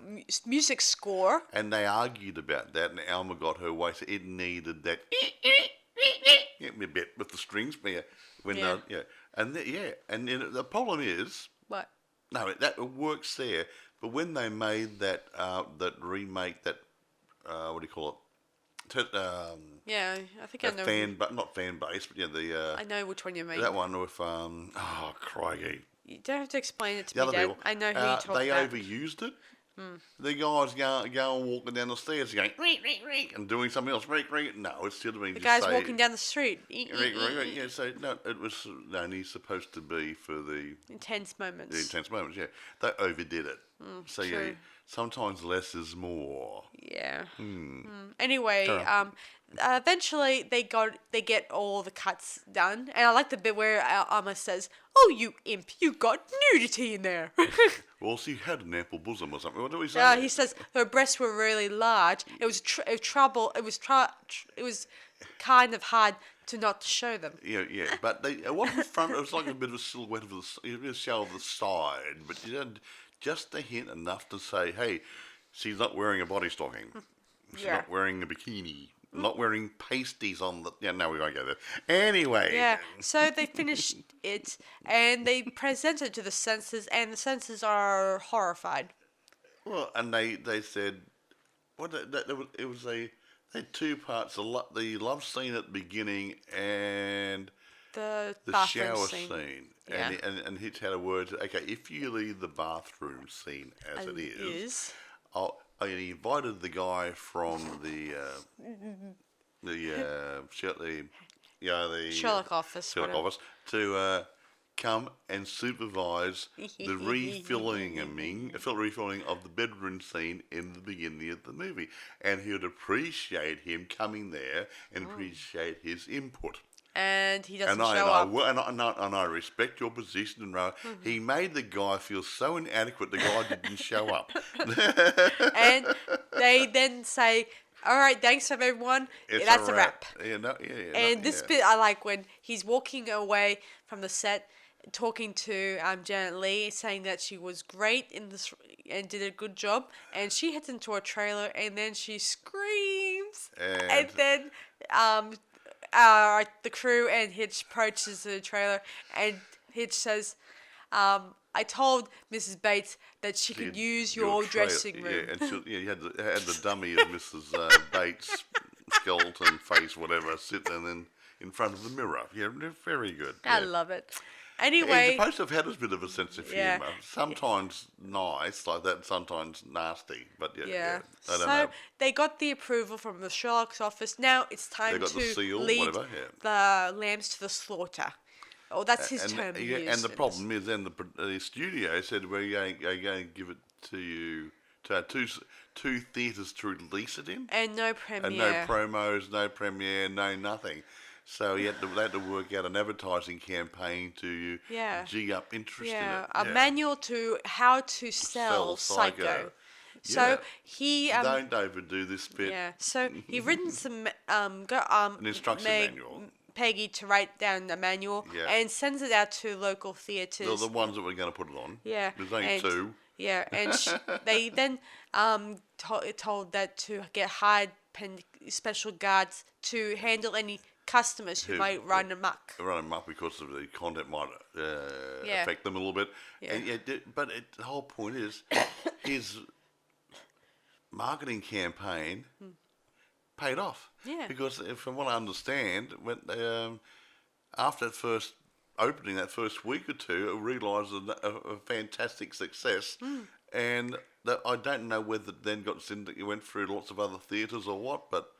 music score. And they argued about that, and Alma got her way, so it needed that a bit with the strings. And then the problem is, What? no, that works there, but when they made that remake, that what do you call it? Yeah, I think I know. Not fan base, but I know which one you mean. that one with crikey. You don't have to explain it to The me, other Dad. people, I know who you talk they about. overused it. The guys going walking down the stairs going and doing something else. No, it should have been The just guy's say, walking down the street. Yeah, so no, it was only supposed to be for the Intense moments. intense moments. Yeah, they overdid it. So yeah, true. sometimes less is more. Yeah. Anyway, eventually they get all the cuts done, and I like the bit where Alma says, "Oh, you imp! You got nudity in there." Well, she had an ample bosom or something. What do we say? He says her breasts were really large. It was trouble. It was kind of hard to not show them. Yeah, but it wasn't front. It was like a bit of a silhouette of a show of the side, but you had just a hint enough to say, "Hey, she's not wearing a body stocking. She's Yeah. not wearing a bikini. Not wearing pasties on the." Yeah, no, we won't go there. Anyway. Yeah, so they finished it and they present it to the censors, and the censors are horrified. Well, and they said, it was they had 2 parts: the love scene at the beginning and The the bathroom shower scene. scene. Yeah. And Hitch had a word. Okay, if you leave the bathroom scene as it is. And he invited the guy from the Sherlock office. Sherlock whatever. office to come and supervise the refilling of the bedroom scene in the beginning of the movie, and he would appreciate him coming there and appreciate his input. And he doesn't And show up. I respect your position. And he made the guy feel so inadequate. The guy didn't show up. And they then say, "All right, thanks everyone. That's a wrap." And this bit I like when he's walking away from the set, talking to Janet Leigh, saying that she was great in this and did a good job. And she heads into a trailer, and then she screams, and then the crew and Hitch approaches the trailer, and Hitch says, "I told Mrs. Bates that she could use your dressing room." Yeah, and you had the dummy of Mrs. Bates' skeleton face, whatever, sitting in front of the mirror. Yeah, very good. I Yeah. love it. Anyway, He's supposed to have had a bit of a sense of humour. Sometimes nice like that, and sometimes nasty. But I don't know. They got the approval from the Sherlock's office. Now it's time got the to seal, lead whatever, the lambs to the slaughter. Oh, that's his term. And the problem is, then the studio said we're going to give it to you to our two theatres to release it in, and no premiere, and no promos, no premiere, no nothing. So they had to work out an advertising campaign to gee up interest in it. A manual to how to sell Psycho. So he don't overdo this bit. Yeah. So he written some an instruction manual. Peggy to write down the manual and sends it out to local theatres. The ones that we're going to put it on. Yeah. There's only two. Yeah, and they then told that to get hired special guards to handle any customers who might run amok. Run amok because of the content might affect them a little bit. Yeah. But the whole point is his marketing campaign paid off. Yeah. Because from what I understand, when after that first opening, that first week or two, I realised a fantastic success. And that I don't know whether it then you went through lots of other theatres or what, but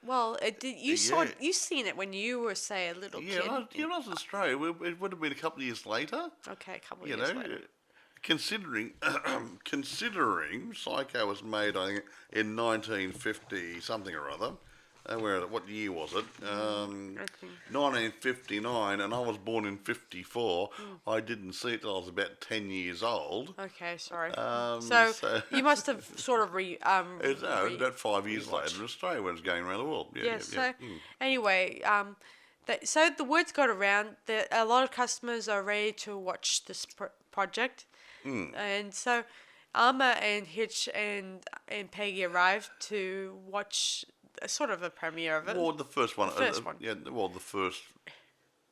it did. You seen it when you were, say, a little kid. I was in Australia. It would have been a couple of years later. Okay, a couple of years later. Considering Psycho was made, I think, in 1950 something or other. What year was it? 1959, and I was born in 54. I didn't see it till I was about 10 years old. Okay, sorry. So you must have sort of about 5 years later in Australia when it was going around the world. Anyway, so the word's got around that a lot of customers are ready to watch this project. And so Alma and Hitch and Peggy arrived to watch sort of a premiere of it. Well, the first one. The first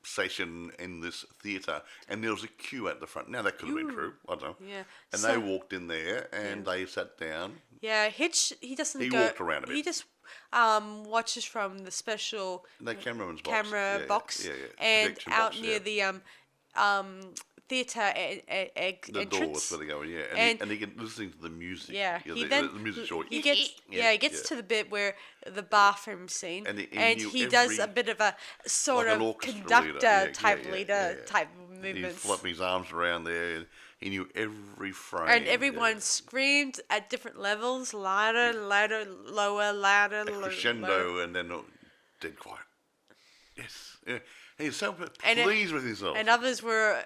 session in this theatre, and there was a queue at the front. Now that could have been true. I don't know. Yeah. And they walked in there, and they sat down. Yeah, Hitch. He doesn't. He walked around a bit. He just watches from the special cameraman's box. Yeah. And out near the theatre entrance. The door was where they go, and he can listening to the music. Yeah, the music short. He gets to the bit where the bathroom scene, and he does a bit of a sort like of conductor type leader type movements. He's flapping his arms around there. And he knew every frame. And everyone screamed at different levels, louder, lower, louder, crescendo, and then dead quiet. Yes. Yeah. He's so pleased with himself. And others were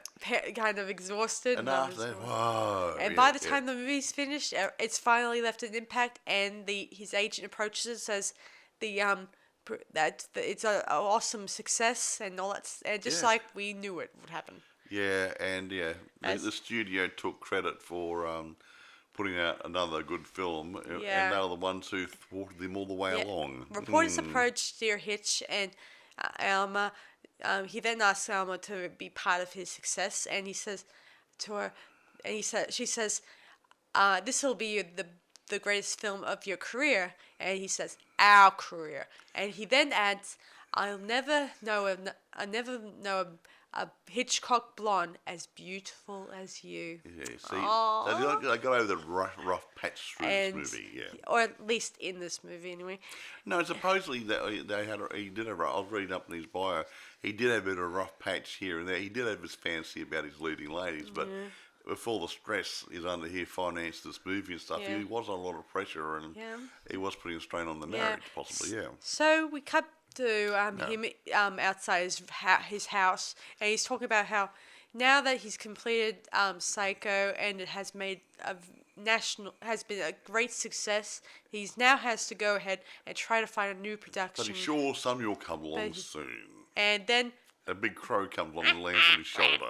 kind of exhausted. And after that, whoa. And by the time the movie's finished, it's finally left an impact, and his agent approaches it, says that it's an awesome success and all that, and just like we knew it would happen. Yeah, and the studio took credit for putting out another good film, and they were the ones who thwarted him all the way along. Reporters approached dear Hitch and Alma. He then asks Alma to be part of his success, and he says to her, she says, "This will be the greatest film of your career," and he says, "Our career," and he then adds, "I'll never know a Hitchcock blonde as beautiful as you. Yeah, see, Aww. they got over the rough patch through And, this movie, yeah. or at least in this movie, anyway. No, supposedly he did have. I was reading up in his bio. He did have a bit of a rough patch here and there. He did have his fancy about his leading ladies, but with all the stress he's under here, financed this movie and stuff, Yeah. he was on a lot of pressure and he was putting a strain on the marriage, possibly. Yeah. So we cut to him outside his house, and he's talking about how now that he's completed Psycho and it has made has been a great success, he now has to go ahead and try to find a new production. But he's sure somebody will come along soon. And then A big crow comes along and lands on his shoulder.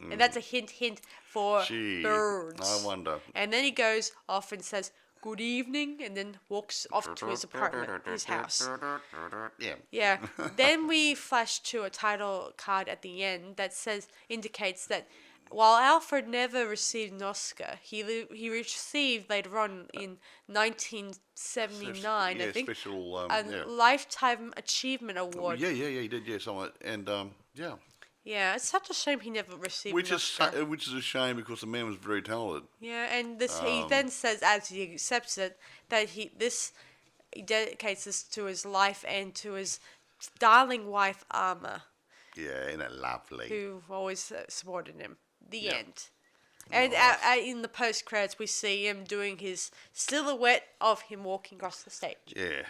and that's a hint for Gee, birds. I wonder. And then he goes off and says good evening, and then walks off to his apartment, his house. Yeah. Yeah. Then we flash to a title card at the end that indicates that while Alfred never received an Oscar, he received later on in 1979, I think, special, a Lifetime Achievement Award. Yeah, he did, yeah, something like that. And, yeah. Yeah, it's such a shame he never received Which an is Oscar. which is a shame because the man was very talented. Yeah, and he then says, as he accepts it, that he dedicates this to his life and to his darling wife Alma, Yeah, isn't it lovely? who always supported him. The Yeah. end. And in the post credits, we see him doing his silhouette of him walking across the stage. Yeah.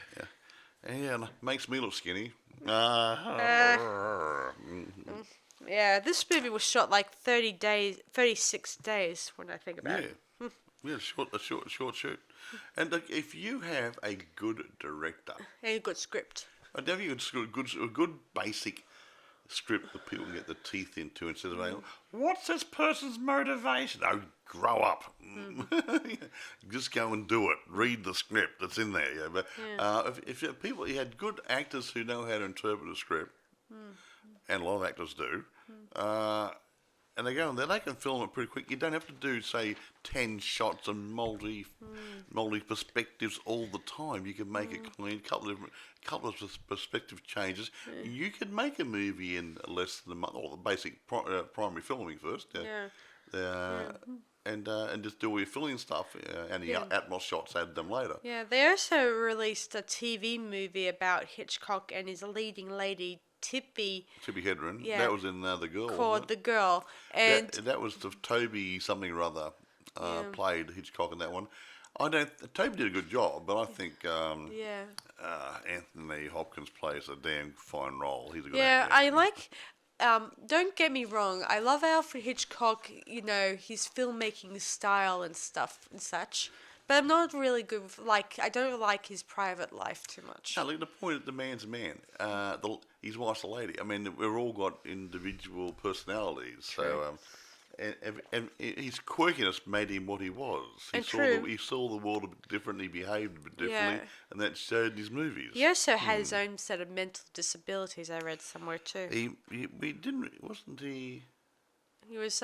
And it makes me look skinny. Yeah, this movie was shot like 36 days when I think about it. Yeah, a short shoot. And look, if you have a good director, And a good script. a good basic script that people can get their teeth into instead of saying, what's this person's motivation? Oh, grow up. Just go and do it. Read the script that's in there. Yeah. But if you had good actors who know how to interpret a script, and a lot of actors do, and they go in there, they can film it pretty quick. You don't have to do, say, 10 shots and multi perspectives all the time. You can make it clean, couple of perspective changes. You could make a movie in less than a month, or the basic primary filming first. And just do all your filling stuff and the Atmos shots, add them later. Yeah, they also released a TV movie about Hitchcock and his leading lady, Tippi Hedren. Yeah. That was in The Girl. called The Girl. And that was the Toby something or other played Hitchcock in that one. Toby did a good job, but I think Anthony Hopkins plays a damn fine role. He's a good actor. I like. Don't get me wrong. I love Alfred Hitchcock. His filmmaking style and stuff and such. But I'm not really good with, I don't like his private life too much. No, look, the point is the man's a man. His wife's a lady. I mean, we've all got individual personalities. So, and his quirkiness made him what he was. He saw the world a bit differently, behaved a bit differently, and that showed in his movies. He also had his own set of mental disabilities, I read somewhere too. Wasn't he... He was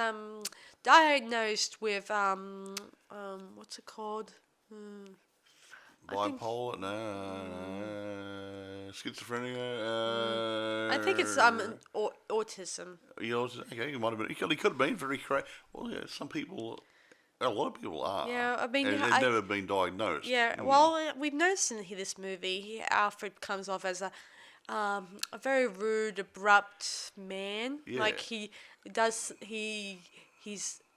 diagnosed with what's it called? Bipolar? No. Schizophrenia? I think it's autism. Okay, he might have been. He could have been very crazy. Well, yeah, a lot of people are. Yeah, I mean, and they've never been diagnosed. Yeah, well, we've noticed in this movie, Alfred comes off as a very rude, abrupt man. Yeah. Like he's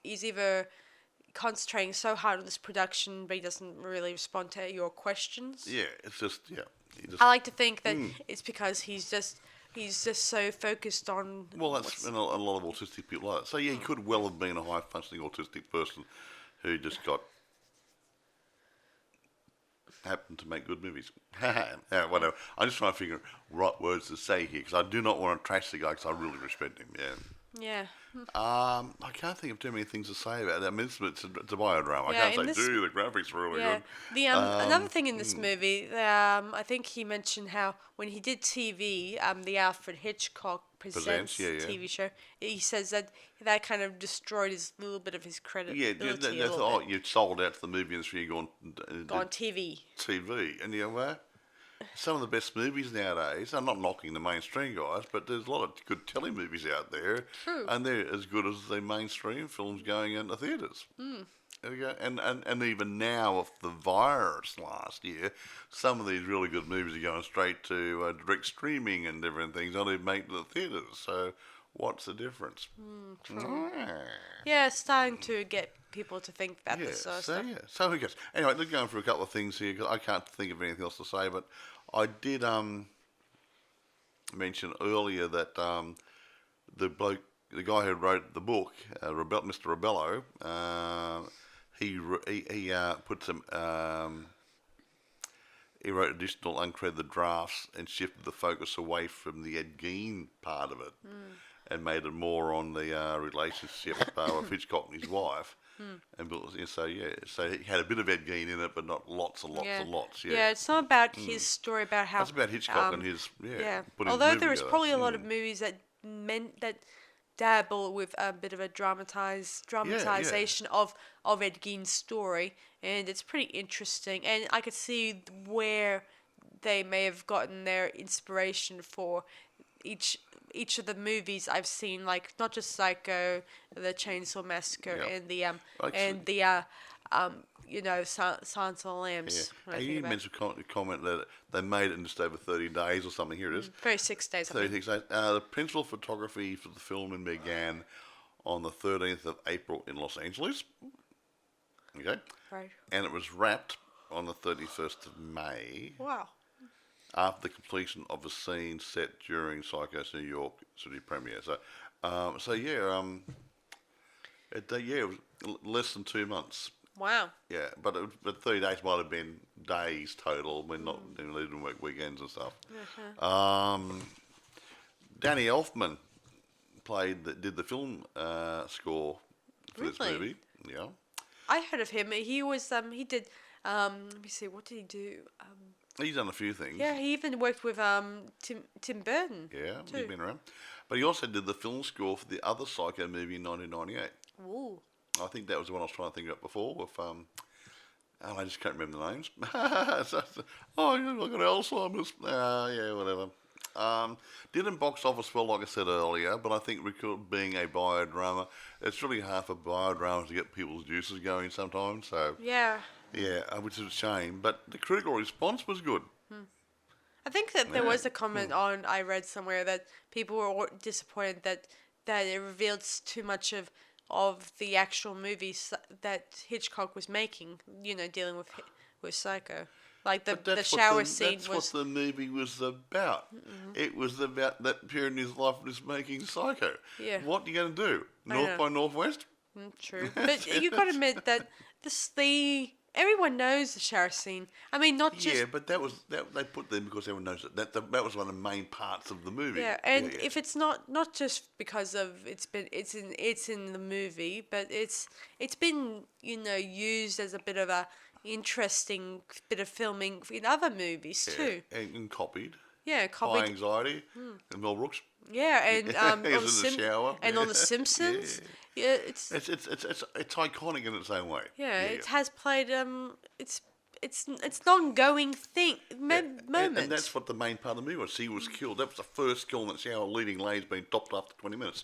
either concentrating so hard on this production, but he doesn't really respond to your questions. Yeah, it's just I like to think that it's because he's just so focused on. Well, that's and a lot of autistic people like that. So yeah, he could well have been a high functioning autistic person who just happened to make good movies. Whatever. I'm just trying to figure right words to say here because I do not want to trash the guy because I really respect him. Yeah. Yeah. I can't think of too many things to say about that. I mean, it's a biodrama. Yeah, I can't say, the graphics are really good. The another thing in this movie, I think he mentioned how when he did TV, the Alfred Hitchcock Presents TV show, he says that kind of destroyed his little bit of his credibility. Yeah, you've sold out to the movie industry, you've gone TV. TV, and you know where? some of the best movies nowadays. I'm not knocking the mainstream guys, but there's a lot of good telly movies out there, True. and they're as good as the mainstream films going into theatres. There we go. And even now, with the virus last year, some of these really good movies are going straight to direct streaming and different things, not even make it to the theatres. So, what's the difference? True. Yeah, it's starting to get people to think about Yeah, this sort of so stuff. yeah, so who cares? Anyway, let's go through a couple of things here because I can't think of anything else to say. But I did mention earlier that the guy who wrote the book, Mr. Rebello, he put some. He wrote additional uncredited drafts and shifted the focus away from the Ed Gein part of it, and made it more on the relationship of Hitchcock and his wife. And so he had a bit of Ed Gein in it, but not lots and lots and lots. Yeah, Yeah, it's not about his story about how. that's about Hitchcock and his putting his Although movie there is together. probably a lot of movies that dabble with a bit of a dramatization of Ed Gein's story, and it's pretty interesting. And I could see where they may have gotten their inspiration for each of the movies I've seen, like not just Psycho, the Chainsaw Massacre, Yeah. and the Silence of the Lambs. Yeah. when I And think you about it. mentioned a comment that they made it in just over 30 days or something. Here it is. 36 days. I think. 36 days. The principal photography for the film began on the 13th of April in Los Angeles. Okay. Right. And it was wrapped on the 31st of May Wow. after the completion of a scene set during Psycho's New York City premiere. So, it was less than 2 months. Wow. Yeah, but 30 days might have been days total. We're not even work weekends and stuff. Danny Elfman did the film score for this Really? movie. Yeah, I heard of him. He was he did let me see, what did he do? he's done a few things. Yeah, he even worked with Tim Burton. Yeah, too. he's been around. But he also did the film score for the other Psycho movie in 1998. Ooh. I think that was the one I was trying to think about before. With I just can't remember the names. Oh, yeah, I got Alzheimer's. Yeah, whatever. Didn't box office well, like I said earlier, but I think being a biodrama, it's really hard for biodramas to get people's juices going sometimes. So Yeah. yeah, which is a shame. But the critical response was good. I think that there Yeah. was a comment I read somewhere that people were disappointed that it revealed too much of the actual movies that Hitchcock was making, dealing with Psycho. Like But the that's shower scene that's was. what the movie was about. It was about that period in his life was making Psycho. Yeah. What are you going to do? I North know. by Northwest? True, but you got to admit that everyone knows the shower scene. I mean, not just Yeah, but they put them because everyone knows it. That was one of the main parts of the movie. yeah, and if it's not just because of it's in the movie, but it's been used as a bit of a interesting bit of filming in other movies too. And copied. Yeah, High copied. Anxiety and Mel Brooks. Yeah, and He's in the shower. and on The Simpsons. Yeah, it's It's iconic in its own way. it has played it's an ongoing thing moment. And that's what the main part of the movie was. He was killed. That was the first kill in that shower. Leading lady's been topped after 20 minutes.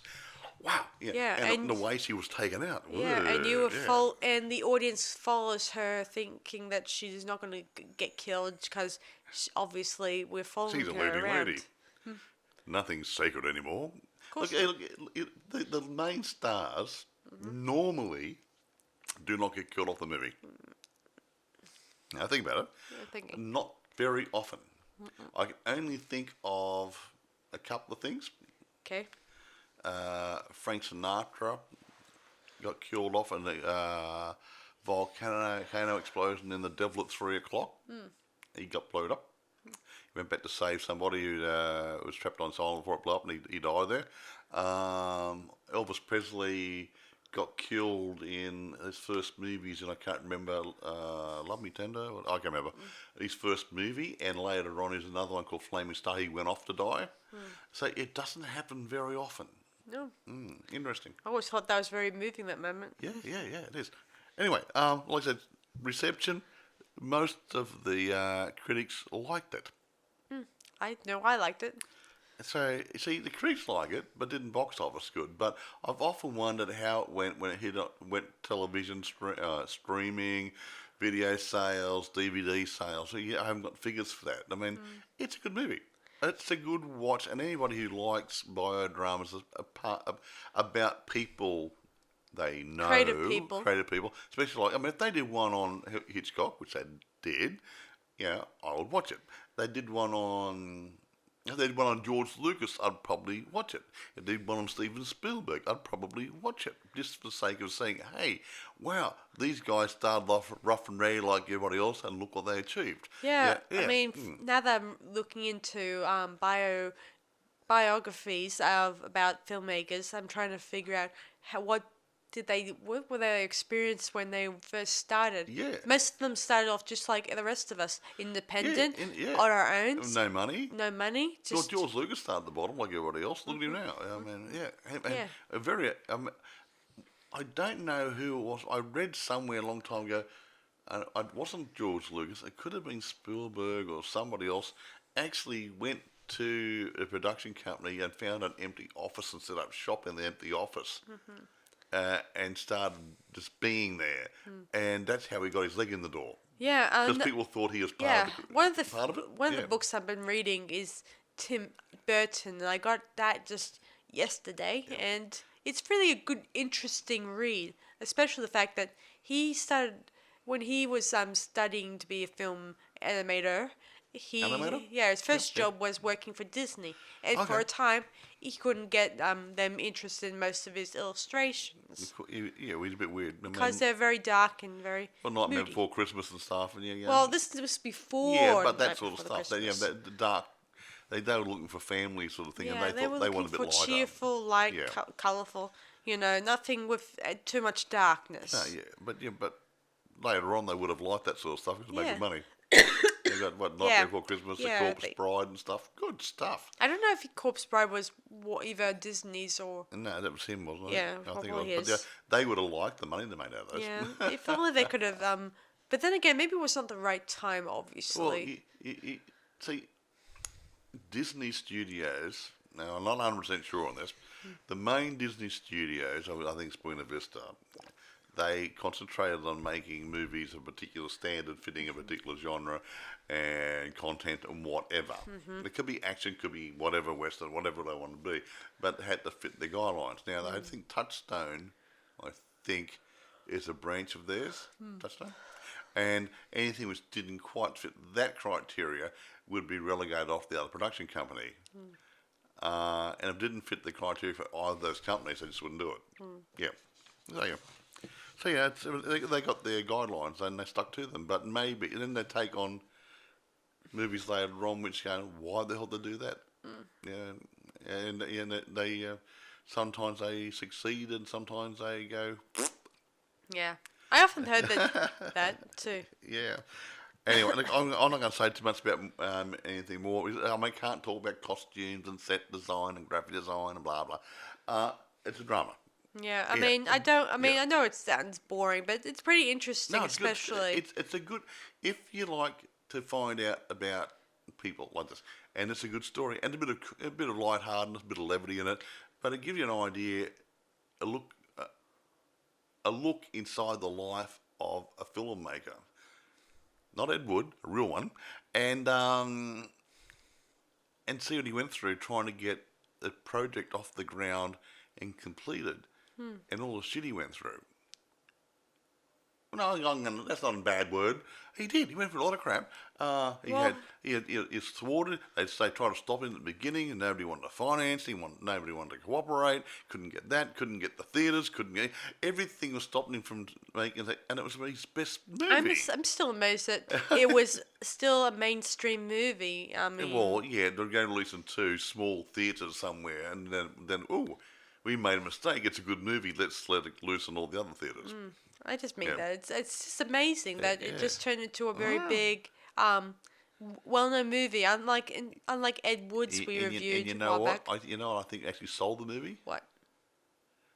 Wow. Yeah. Yeah, and the way she was taken out. Yeah, and Ugh, and the audience follows her, thinking that she's not going to get killed because obviously we're following She's a her leading around. lady. Nothing's sacred anymore. course Look, the main stars normally do not get killed off the movie. Now think about it. I'm thinking. Not very often. I can only think of a couple of things. Okay. Frank Sinatra got killed off in the volcano explosion in The Devil at 3 o'clock. He got blown up. He went back to save somebody who was trapped on silent before it blew up, and he died there. Elvis Presley got killed in his first movies, and I can't remember, Love Me Tender? I can't remember. His first movie, and later on is another one called Flaming Star. He went off to die. So it doesn't happen very often. No, Interesting. I always thought that was very moving, that moment. Yeah, it is. Anyway, like I said, reception, most of the critics liked it. I liked it. So, see, the critics like it, but didn't box office good. But I've often wondered how it went when it went television, streaming, video sales, DVD sales. So, I haven't got figures for that. I mean, it's a good movie. It's a good watch, and anybody who likes biodramas about people they know, creative people, especially like, I mean, if they did one on Hitchcock, which they did, I would watch it. They did one on. If they did one on George Lucas, I'd probably watch it. If they did one on Steven Spielberg, I'd probably watch it. Just for the sake of saying, hey, wow, these guys started off rough and ready like everybody else, and look what they achieved. Yeah. I mean, now that I'm looking into biographies about filmmakers, I'm trying to figure out what were their experience when they first started. Yeah. Most of them started off just like the rest of us, independent, Yeah. on our own. No money. No money. Just George Lucas started at the bottom like everybody else. Look at him now. I mean, a very. I don't know who it was. I read somewhere a long time ago, and it wasn't George Lucas. It could have been Spielberg or somebody else. Actually went to a production company and found an empty office and set up shop in the empty office. And started just being there, and that's how he got his leg in the door. Yeah, because people thought he was part of it. One of the books I've been reading is Tim Burton, and I got that just yesterday, and it's really a good, interesting read, especially the fact that he started when he was studying to be a film animator. Animator? Yeah, his first job was working for Disney, and for a time he couldn't get them interested in most of his illustrations. Yeah, he's a bit weird Because they're very dark and very Nightmare moody. Before Christmas and stuff, and Well, this was before. Yeah, but that Night sort of Before stuff. The dark. They were looking for family sort of thing, Yeah, and they thought were they looking wanted a bit for lighter. cheerful, light, colourful. Nothing with too much darkness. No, but later on they would have liked that sort of stuff because it made good money. They got Nightmare Before Christmas, The Corpse Bride and stuff. Good stuff. I don't know if Corpse Bride was either Disney's or. No, that was him, wasn't it? Yeah, I think probably it was. his. But they would have liked the money they made out of those. Yeah, if only they could have. But then again, maybe it was not the right time. Obviously. Well, see, Disney Studios. Now, I'm not 100% sure on this. The main Disney Studios, I think it's Buena Vista, they concentrated on making movies of a particular standard, fitting a particular genre and content and whatever. It could be action, could be whatever, Western, whatever they want to be, but it had to fit the guidelines. Now, I think Touchstone, is a branch of theirs, Touchstone. And anything which didn't quite fit that criteria would be relegated off the other production company. And if it didn't fit the criteria for either of those companies, they just wouldn't do it. They got their guidelines and they stuck to them. But maybe, and then they take on movies later on which go, why the hell did they do that? And they sometimes they succeed and sometimes they go. Yeah, I often heard that too. Yeah. Anyway, look, I'm not going to say too much about anything more. I can't talk about costumes and set design and graphic design and blah blah. It's a drama. Yeah, I mean, I know it sounds boring, but it's pretty interesting, No, it's especially. good. It's a good if you like to find out about people like this, and it's a good story and a bit of lightheartedness, a bit of levity in it, but it gives you an idea, a look inside the life of a filmmaker. Not Ed Wood, a real one, and see what he went through trying to get the project off the ground and completed, and all the shit he went through. No, that's not a bad word. He did. He went through a lot of crap. He thwarted. They tried to stop him at the beginning, and nobody wanted to finance him. Nobody wanted to cooperate. Couldn't get that. Couldn't get the theatres. Everything was stopping him from making it. And it was his best movie. I'm still amazed that it was still a mainstream movie. I mean, they're going to release in 2 small theatres somewhere, and then we made a mistake. It's a good movie. Let's let it loose in all the other theatres. I just mean that it's just amazing that it just turned into a very big, well-known movie. Unlike Ed Wood's we reviewed. And you know what? I think actually sold the movie. What?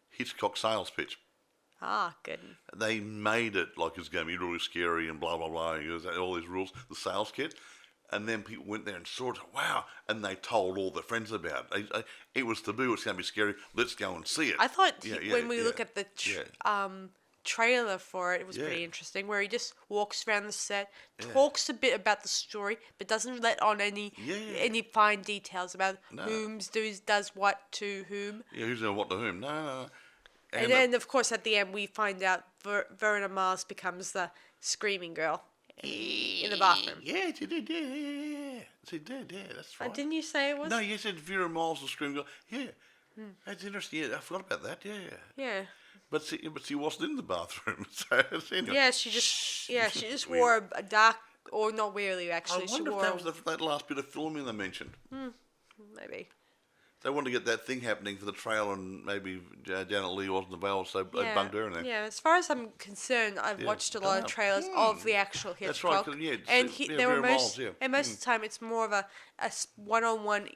Hitchcock sales pitch. Ah, good. They made it like it's going to be really scary and blah blah blah. All these rules. The sales kit. And then people went there and saw it. Wow! And they told all their friends about it. It was taboo. It's going to be scary. Let's go and see it. I thought when we look at the trailer for it, it was Yeah. pretty interesting. Where he just walks around the set, talks a bit about the story, but doesn't let on any fine details about whom does what to whom. Yeah, who's doing what to whom? No. And then, of course, at the end, we find out Verona Mars becomes the screaming girl in the bathroom. Yeah, she did. Yeah. She did. Yeah, that's right. Didn't you say it was? No, you said Vera Miles the screaming girl. Yeah, that's interesting. Yeah, I forgot about that. Yeah. Yeah. But she wasn't in the bathroom. So anyway. Yeah, she just wore a dark, or not really actually. I wonder if that was that last bit of filming they mentioned. Maybe. They wanted to get that thing happening for the trailer, and maybe Janet Leigh wasn't available, so they bunked her in there. Yeah, as far as I'm concerned, I've watched a lot of trailers of the actual Hitchcock. That's right, and they were Miles, and most of the time it's more of a one-on-one,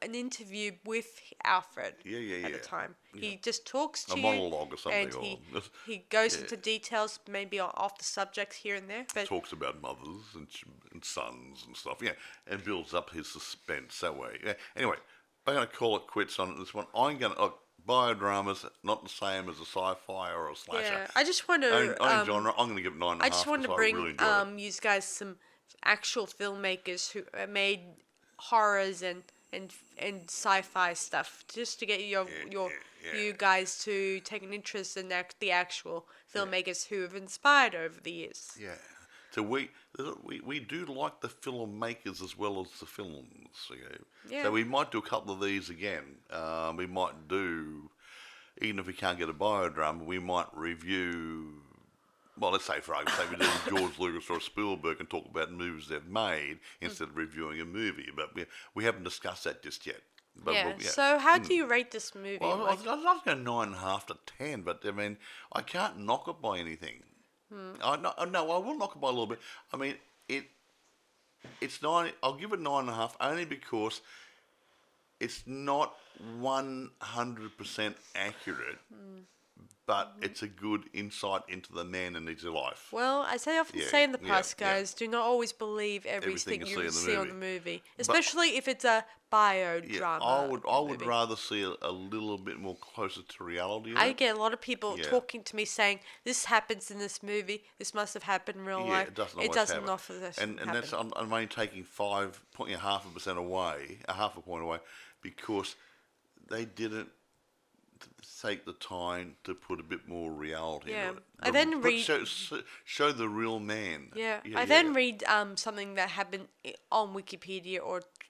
an interview with Alfred at the time. He just talks to a you. monologue or something. And he goes into details, maybe off the subjects here and there. But talks about mothers and sons and stuff, and builds up his suspense that way. Yeah. Anyway, I'm going to call it quits on this one. I'm going to biodramas, not the same as a sci-fi or a slasher. Yeah, I just want to. Own genre. I'm going to give it 9.5. I just want to bring really you guys some actual filmmakers who made horrors and sci-fi stuff, just to get you guys to take an interest in the actual filmmakers who have inspired over the years. Yeah. So we do like the filmmakers as well as the films. Yeah. So we might do a couple of these again. We might do, even if we can't get a biodrama, we might review. Well, let's say for argument's sake, we do George Lucas or Spielberg and talk about movies they've made instead of reviewing a movie. But we haven't discussed that just yet. But So how do you rate this movie? Well, I'd love to go 9.5 to 10, but I mean, I can't knock it by anything. I will knock it by a little bit. I mean, it's 9. I'll give it 9.5 only because it's not 100% accurate, but it's a good insight into the man and his life. Well, I often say in the past, guys, do not always believe everything you see on the movie, especially if it's a biodrama. I would rather see a little bit more closer to reality. I get a lot of people talking to me saying, "This happens in this movie. This must have happened in real life." It doesn't often happen. And that's I'm only taking 0.5% away, a half a point away, because they didn't take the time to put a bit more reality into it. I then read show the real man. I then read something that happened on Wikipedia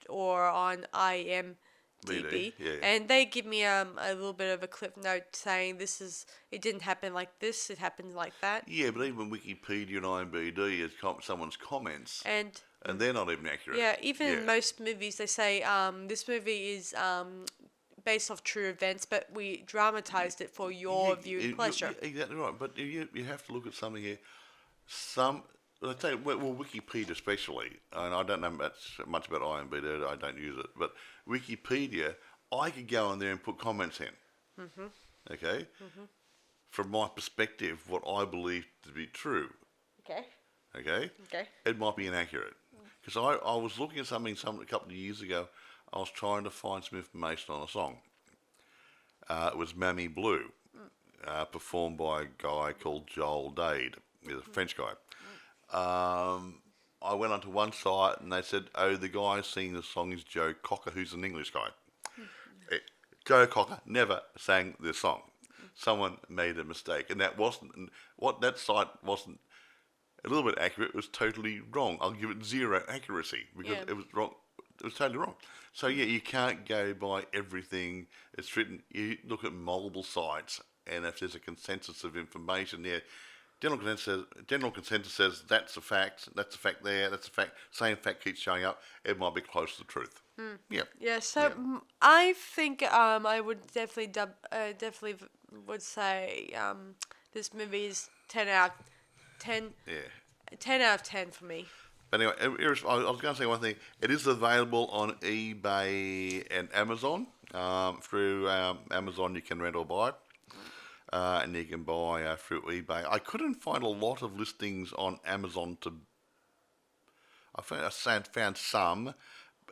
or on IMDb, and they give me a little bit of a clip note saying it didn't happen like this, it happened like that. Yeah, but even Wikipedia and IMDb is someone's comments, and they're not even accurate. Yeah, even in most movies they say this movie is based off true events, but we dramatized it for your viewing pleasure. Exactly right, but you have to look at something here. I tell you, Wikipedia especially, and I don't know much about IMDb, I don't use it, but Wikipedia, I could go in there and put comments in, okay? From my perspective, what I believe to be true. Okay? It might be inaccurate. Because I was looking at something a couple of years ago. I was trying to find some information on a song. It was Mammy Blue, performed by a guy called Joel Dade. He's a French guy. I went onto one site and they said, the guy singing the song is Joe Cocker, who's an English guy. Joe Cocker never sang this song. Someone made a mistake, and that site wasn't a little bit accurate. It was totally wrong. I'll give it 0 accuracy because it was wrong. It was totally wrong. So you can't go by everything it's written. You look at multiple sites, and if there's a consensus of information there, general consensus says that's a fact. That's a fact there. That's a fact. Same fact keeps showing up. It might be close to the truth. Yeah. So I think I would definitely would say this movie is 10 out of 10. Yeah. 10 out of 10 for me. But anyway, I was going to say one thing. It is available on eBay and Amazon. Through Amazon, you can rent or buy it. And you can buy through eBay. I couldn't find a lot of listings on Amazon I found some.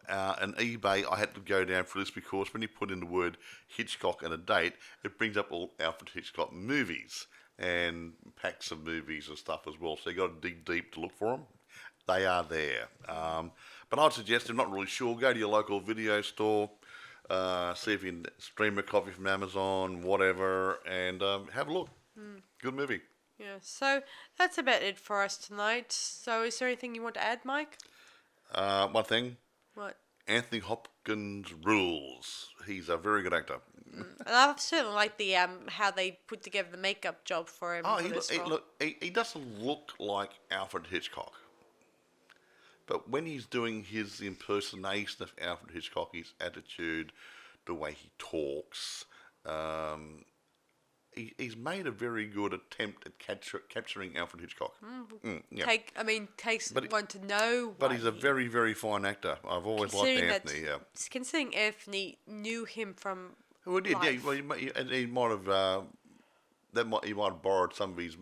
On eBay, I had to go down for this because when you put in the word Hitchcock and a date, it brings up all Alfred Hitchcock movies and packs of movies and stuff as well. So you got to dig deep to look for them. They are there. But I'd suggest, if you're not really sure, go to your local video store, see if you can stream a copy from Amazon, whatever, and have a look. Good movie. Yeah, so that's about it for us tonight. So is there anything you want to add, Mike? One thing. What? Anthony Hopkins rules. He's a very good actor. And I certainly like the how they put together the makeup job for him. Oh, he doesn't look like Alfred Hitchcock. But when he's doing his impersonation of Alfred Hitchcock, his attitude, the way he talks, he's made a very good attempt at capturing Alfred Hitchcock. Yeah. Takes one to know. But he's a very, very fine actor. I've always liked Anthony. Yeah. Considering Anthony knew him from. Well, he did. life. Yeah. Well, he might have. He might have borrowed some of his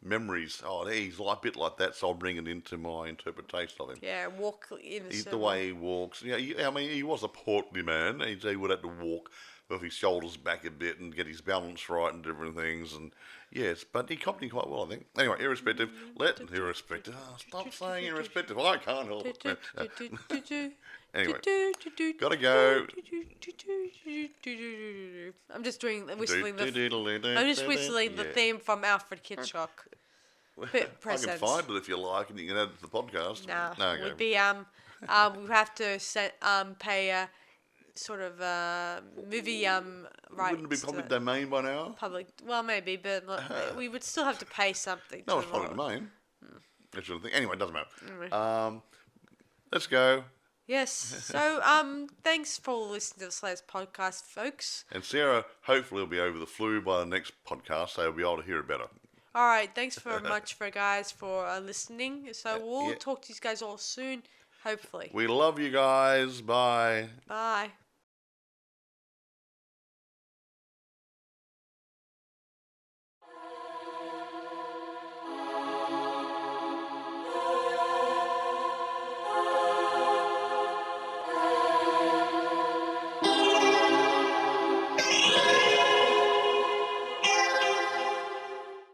memories. Oh, he's a bit like that, so I'll bring it into my interpretation of him. Yeah, walk in The way he walks. Yeah, he was a portly man. He would have to walk with his shoulders back a bit and get his balance right and different things. And yes, but he copied quite well, I think. Anyway, irrespective. Stop saying irrespective. I can't help it. Anyway, gotta go. I'm just whistling the theme from Alfred Hitchcock. I can find it if you like, and you can add it to the podcast. No, okay. would be we have to pay a sort of movie rights. Wouldn't it be public domain by now? Well, maybe, but we would still have to pay something. No, it's public domain. That sort of thing. Anyway, it doesn't matter. Let's go. Yes. So, thanks for listening to the Slayers podcast, folks. And Sarah, hopefully, will be over the flu by the next podcast, so you'll be able to hear it better. All right. Thanks very much for listening. So we'll talk to you guys all soon, hopefully. We love you guys. Bye. Bye.